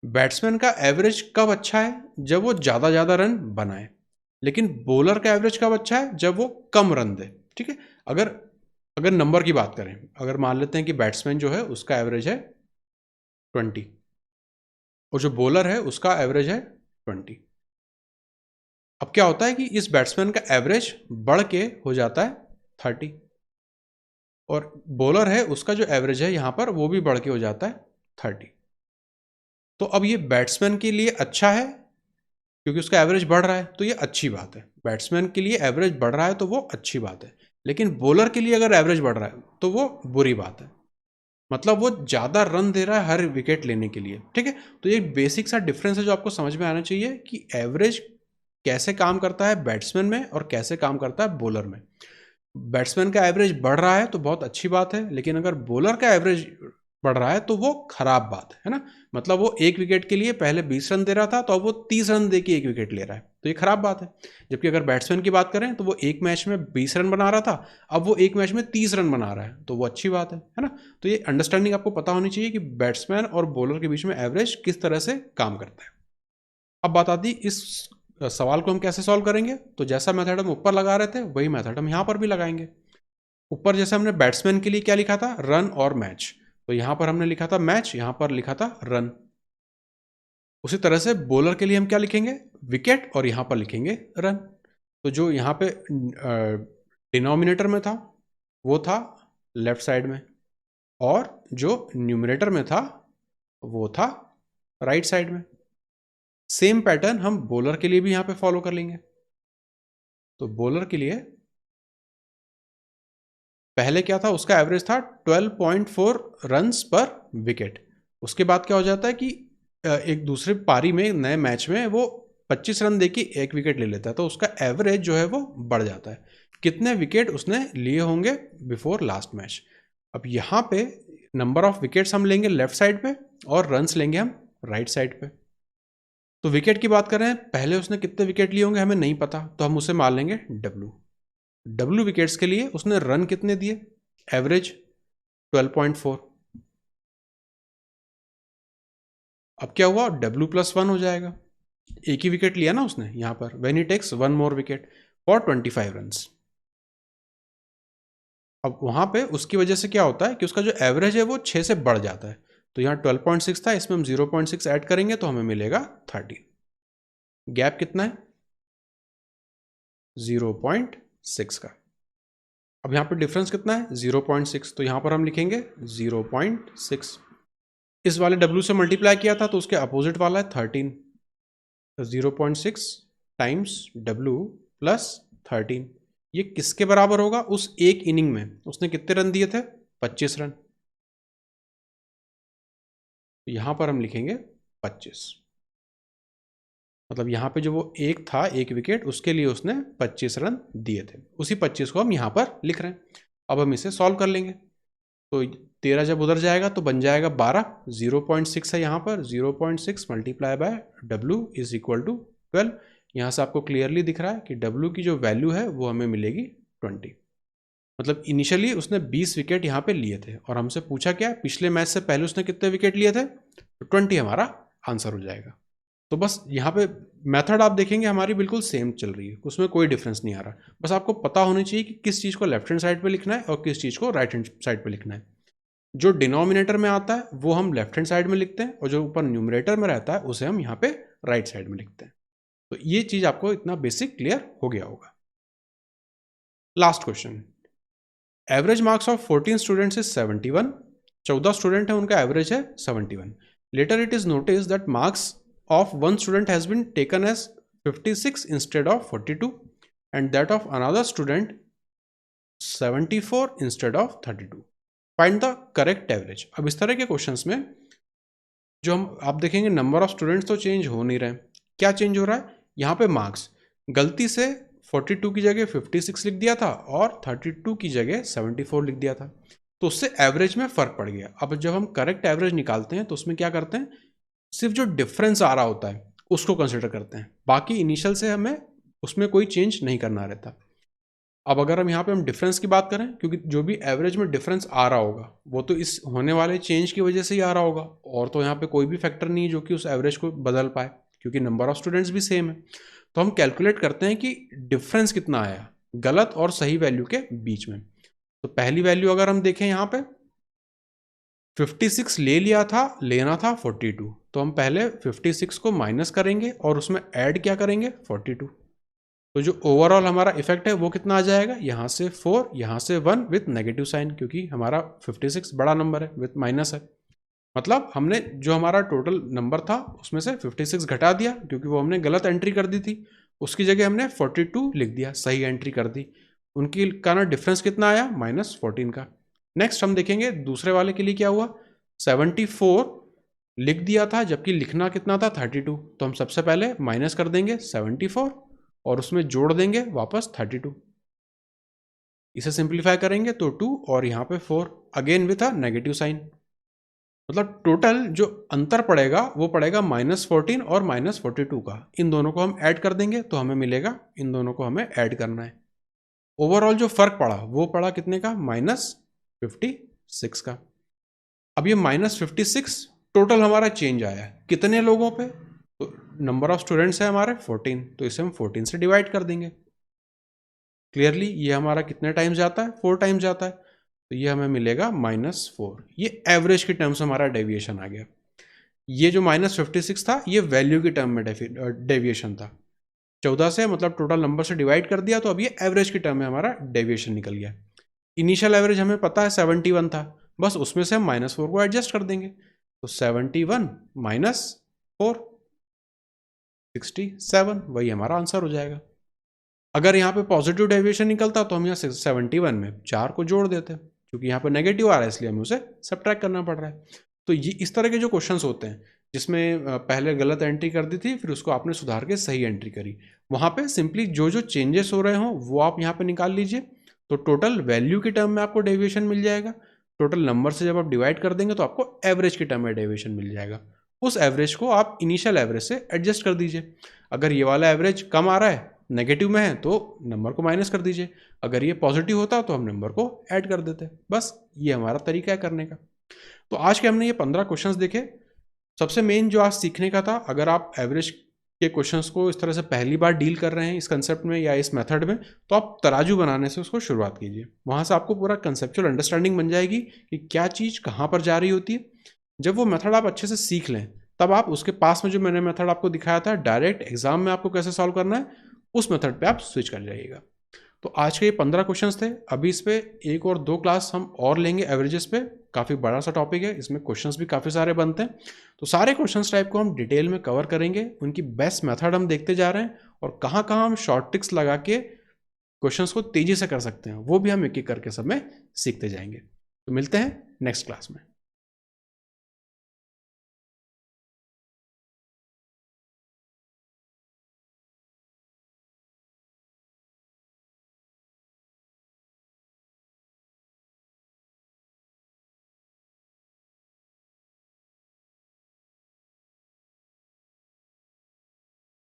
बैट्समैन का एवरेज कब अच्छा है, जब वो ज्यादा रन बनाए। लेकिन बॉलर का एवरेज कब अच्छा है, जब वो कम रन दे। ठीक है, अगर अगर नंबर की बात करें, अगर मान लेते हैं कि बैट्समैन जो है उसका एवरेज है 20 और जो बॉलर है उसका एवरेज है 20, अब क्या होता है कि इस बैट्समैन का एवरेज बढ़ के हो जाता है 30 और बॉलर है उसका जो एवरेज है यहां पर वो भी बढ़ के हो जाता है 30। तो अब ये बैट्समैन के लिए अच्छा है क्योंकि उसका एवरेज बढ़ रहा है, तो ये अच्छी बात है। बैट्समैन के लिए एवरेज बढ़ रहा है तो वो अच्छी बात है। लेकिन बॉलर के लिए अगर एवरेज बढ़ रहा है तो वो बुरी बात है, मतलब वो ज्यादा रन दे रहा है हर विकेट लेने के लिए। ठीक है, तो ये बेसिक सा डिफरेंस है जो आपको समझ में आना चाहिए कि एवरेज कैसे काम करता है बैट्समैन में और कैसे काम करता है बॉलर में। बैट्समैन का एवरेज बढ़ रहा है तो बहुत अच्छी बात है, लेकिन अगर बॉलर का एवरेज बढ़ रहा है तो वो खराब बात है ना। मतलब वो एक विकेट के लिए पहले 20 रन दे रहा था तो अब वो 30 रन दे के एक विकेट ले रहा है, तो ये खराब बात है। जबकि अगर बैट्समैन की बात करें तो वो एक मैच में 20 रन बना रहा था, अब वो एक मैच में 30 रन बना रहा है, तो वो अच्छी बात है ना। तो ये अंडरस्टैंडिंग आपको पता होनी चाहिए कि बैट्समैन और बॉलर के बीच में एवरेज किस तरह से काम करता है। अब बात आती इस सवाल को हम कैसे सॉल्व करेंगे। तो जैसा मेथड हम ऊपर लगा रहे थे वही मेथड हम यहां पर भी लगाएंगे। ऊपर जैसे हमने बैट्समैन के लिए क्या लिखा था, रन और मैच, तो यहां पर हमने लिखा था मैच, यहां पर लिखा था रन। उसी तरह से बॉलर के लिए हम क्या लिखेंगे, विकेट, और यहां पर लिखेंगे रन। तो जो यहां पे डिनोमिनेटर में था वो था लेफ्ट साइड में, और जो न्यूमरेटर में था वो था राइट साइड में। सेम पैटर्न हम बॉलर के लिए भी यहां पे फॉलो कर लेंगे। तो बॉलर के लिए पहले क्या था, उसका एवरेज था 12.4 रन्स पर विकेट। उसके बाद क्या हो जाता है कि एक दूसरे पारी में नए मैच में वो 25 रन देके एक विकेट ले लेता है, तो उसका एवरेज जो है वो बढ़ जाता है। कितने विकेट उसने लिए होंगे बिफोर लास्ट मैच। अब यहाँ पे नंबर ऑफ विकेट्स हम लेंगे लेफ्ट साइड पे और रन्स लेंगे हम राइट साइड पे। तो विकेट की बात करें, पहले उसने कितने विकेट लिए होंगे हमें नहीं पता, तो हम उसे मान लेंगे डब्ल्यू विकेट्स के लिए उसने रन कितने दिए, एवरेज 12.4। अब क्या हुआ, W+1 हो जाएगा, एक ही विकेट लिया ना उसने यहां पर, when he takes one more wicket for 25 runs. अब वहां पे उसकी वजह से क्या होता है कि उसका जो एवरेज है वो 6 से बढ़ जाता है। तो यहाँ 12.6 था, इसमें हम 0.6 ऐड करेंगे तो हमें मिलेगा 30। गैप कितना है, 0.6 का। अब यहाँ पे डिफरेंस कितना है, 0.6, तो यहाँ पर हम लिखेंगे 0.6। इस वाले W से मल्टीप्लाई किया था तो उसके अपोजिट वाला है 13, तो 0.6 टाइम्स W प्लस 13, ये किसके बराबर होगा, उस एक इनिंग में उसने कितने रन दिए थे, 25 रन। तो यहां पर हम लिखेंगे 25, मतलब यहां पे जो वो एक था एक विकेट, उसके लिए उसने 25 रन दिए थे, उसी 25 को हम यहां पर लिख रहे हैं। अब हम इसे सॉल्व कर लेंगे, तो 13 जब उधर जाएगा तो बन जाएगा 12, 0.6 है यहाँ पर, 0.6 multiply by W is equal to 12। यहाँ से आपको क्लियरली दिख रहा है कि W की जो वैल्यू है वो हमें मिलेगी 20। मतलब इनिशियली उसने 20 विकेट यहाँ पे लिए थे और हमसे पूछा क्या, पिछले मैच से पहले उसने कितने विकेट लिए थे, तो 20 हमारा आंसर हो जाएगा। तो बस यहाँ पे मेथड आप देखेंगे हमारी बिल्कुल सेम चल रही है, उसमें कोई डिफरेंस नहीं आ रहा। बस आपको पता होनी चाहिए कि किस चीज़ को लेफ्ट हैंड साइड पे लिखना है और किस चीज़ को राइट हैंड साइड पे लिखना है। जो डिनोमिनेटर में आता है वो हम लेफ्ट हैंड साइड में लिखते हैं और जो ऊपर न्यूमरेटर में रहता है उसे हम यहाँ पे राइट साइड में लिखते हैं। तो ये चीज़ आपको इतना बेसिक क्लियर हो गया होगा। Last question, average marks of 14 students is 71। 14 student है, उनका एवरेज है 71। Later it is notice that marks of one student has been taken as 56 instead of 42 and that of another student 74 instead of 32. Find the correct average. अब इस तरह के questions में जो हम आप देखेंगे नंबर ऑफ स्टूडेंट्स तो चेंज हो नहीं रहे, क्या चेंज हो रहा है यहाँ पे मार्क्स, गलती से 42 की जगह 56 लिख दिया था और 32 की जगह 74 लिख दिया था, तो उससे एवरेज में फ़र्क पड़ गया। अब जब हम करेक्ट एवरेज निकालते हैं तो उसमें क्या करते हैं, सिर्फ जो डिफरेंस आ रहा होता है उसको कंसिडर करते हैं, बाकी इनिशियल से हमें उसमें कोई चेंज नहीं करना रहता। अब अगर हम यहाँ पे डिफरेंस की बात करें, क्योंकि जो भी एवरेज में डिफरेंस आ रहा होगा वो तो इस होने वाले चेंज की वजह से ही आ रहा होगा, और तो यहाँ पे कोई भी फैक्टर नहीं है जो कि उस एवरेज को बदल पाए, क्योंकि नंबर ऑफ स्टूडेंट्स भी सेम है। तो हम कैलकुलेट करते हैं कि डिफरेंस कितना आया गलत और सही वैल्यू के बीच में। तो पहली वैल्यू अगर हम देखें यहाँ पे 56 ले लिया था, लेना था 42, तो हम पहले 56 को माइनस करेंगे और उसमें ऐड क्या करेंगे 42। तो जो ओवरऑल हमारा इफेक्ट है वो कितना आ जाएगा, यहाँ से 4 यहाँ से 1 विथ नेगेटिव साइन, क्योंकि हमारा 56 बड़ा नंबर है विथ माइनस है। मतलब हमने जो हमारा टोटल नंबर था उसमें से 56 घटा दिया, क्योंकि वो हमने गलत एंट्री कर दी थी, उसकी जगह हमने 42 लिख दिया, सही एंट्री कर दी। उनकी का ना डिफरेंस कितना आया -14 का। नेक्स्ट हम देखेंगे दूसरे वाले के लिए क्या हुआ, 74 लिख दिया था जबकि लिखना कितना था 32, तो हम सबसे पहले माइनस कर देंगे 74 और उसमें जोड़ देंगे वापस 32। इसे सिंप्लीफाई करेंगे तो 2 और यहाँ पे 4 again with a negative sign. मतलब टोटल जो अंतर पड़ेगा वो पड़ेगा -14 और -42 का। इन दोनों को हम ऐड कर देंगे तो हमें मिलेगा, इन दोनों को हमें ऐड करना है। ओवरऑल जो फर्क पड़ा वो पड़ा कितने का, -56 का। अब ये -56 टोटल हमारा चेंज आया है कितने लोगों पे, तो नंबर ऑफ स्टूडेंट्स है हमारे 14, तो इसे हम 14 से डिवाइड कर देंगे। क्लियरली ये हमारा कितने टाइम्स जाता है, 4 टाइम्स जाता है, तो ये हमें मिलेगा -4। ये एवरेज की टर्म्स हमारा डेविएशन आ गया। ये जो -56 था ये वैल्यू की टर्म में डेविएशन था। 14 से मतलब टोटल नंबर से डिवाइड कर दिया, तो अब ये एवरेज की टर्म में हमारा डेविएशन निकल गया। इनिशियल एवरेज हमें पता है 71 था, बस उसमें से हम -4 को एडजस्ट कर देंगे, तो 71 - 4 67, वही हमारा आंसर हो जाएगा। अगर यहाँ पे पॉजिटिव डेविएशन निकलता तो हम यहाँ 71 में 4 को जोड़ देते, क्योंकि यहाँ पे नेगेटिव आ रहा है इसलिए हमें उसे सब्ट्रैक्ट करना पड़ रहा है। तो ये इस तरह के जो क्वेश्चंस होते हैं जिसमें पहले गलत एंट्री कर दी थी फिर उसको आपने सुधार के सही एंट्री करी, वहाँ पे सिंपली जो जो चेंजेस हो रहे हों वो आप यहाँ पे निकाल लीजिए, तो टोटल वैल्यू की टर्म में आपको डेविएशन मिल जाएगा। टोटल नंबर से जब आप डिवाइड कर देंगे तो आपको एवरेज की टर्म में डेविएशन मिल जाएगा। उस एवरेज को आप इनिशियल एवरेज से एडजस्ट कर दीजिए। अगर ये वाला एवरेज कम आ रहा है, नेगेटिव में है, तो नंबर को माइनस कर दीजिए, अगर ये पॉजिटिव होता तो हम नंबर को ऐड कर देते। बस ये हमारा तरीका है करने का। तो आज के हमने ये 15 क्वेश्चंस देखे। सबसे मेन जो आज सीखने का था, अगर आप एवरेज के क्वेश्चंस को इस तरह से पहली बार डील कर रहे हैं इस कंसेप्ट में या इस मेथड में, तो आप तराजू बनाने से उसको शुरुआत कीजिए। वहाँ से आपको पूरा कंसेप्चुअल अंडरस्टैंडिंग बन जाएगी कि क्या चीज़ कहाँ पर जा रही होती है। जब वो मेथड आप अच्छे से सीख लें तब आप उसके पास में जो मैंने मेथड आपको दिखाया था डायरेक्ट एग्जाम में आपको कैसे सॉल्व करना है, उस मेथड पे आप स्विच कर जाइएगा। तो आज के ये 15 क्वेश्चंस थे। अभी इस पे 1 और 2 क्लास हम और लेंगे एवरेजेस पे। काफ़ी बड़ा सा टॉपिक है, इसमें क्वेश्चंस भी काफ़ी सारे बनते हैं, तो सारे क्वेश्चंस टाइप को हम डिटेल में कवर करेंगे। उनकी बेस्ट मेथड हम देखते जा रहे हैं और कहाँ कहाँ हम शॉर्ट ट्रिक्स लगा के क्वेश्चंस को तेज़ी से कर सकते हैं वो भी हम एक एक करके सब में सीखते जाएंगे। तो मिलते हैं नेक्स्ट क्लास में।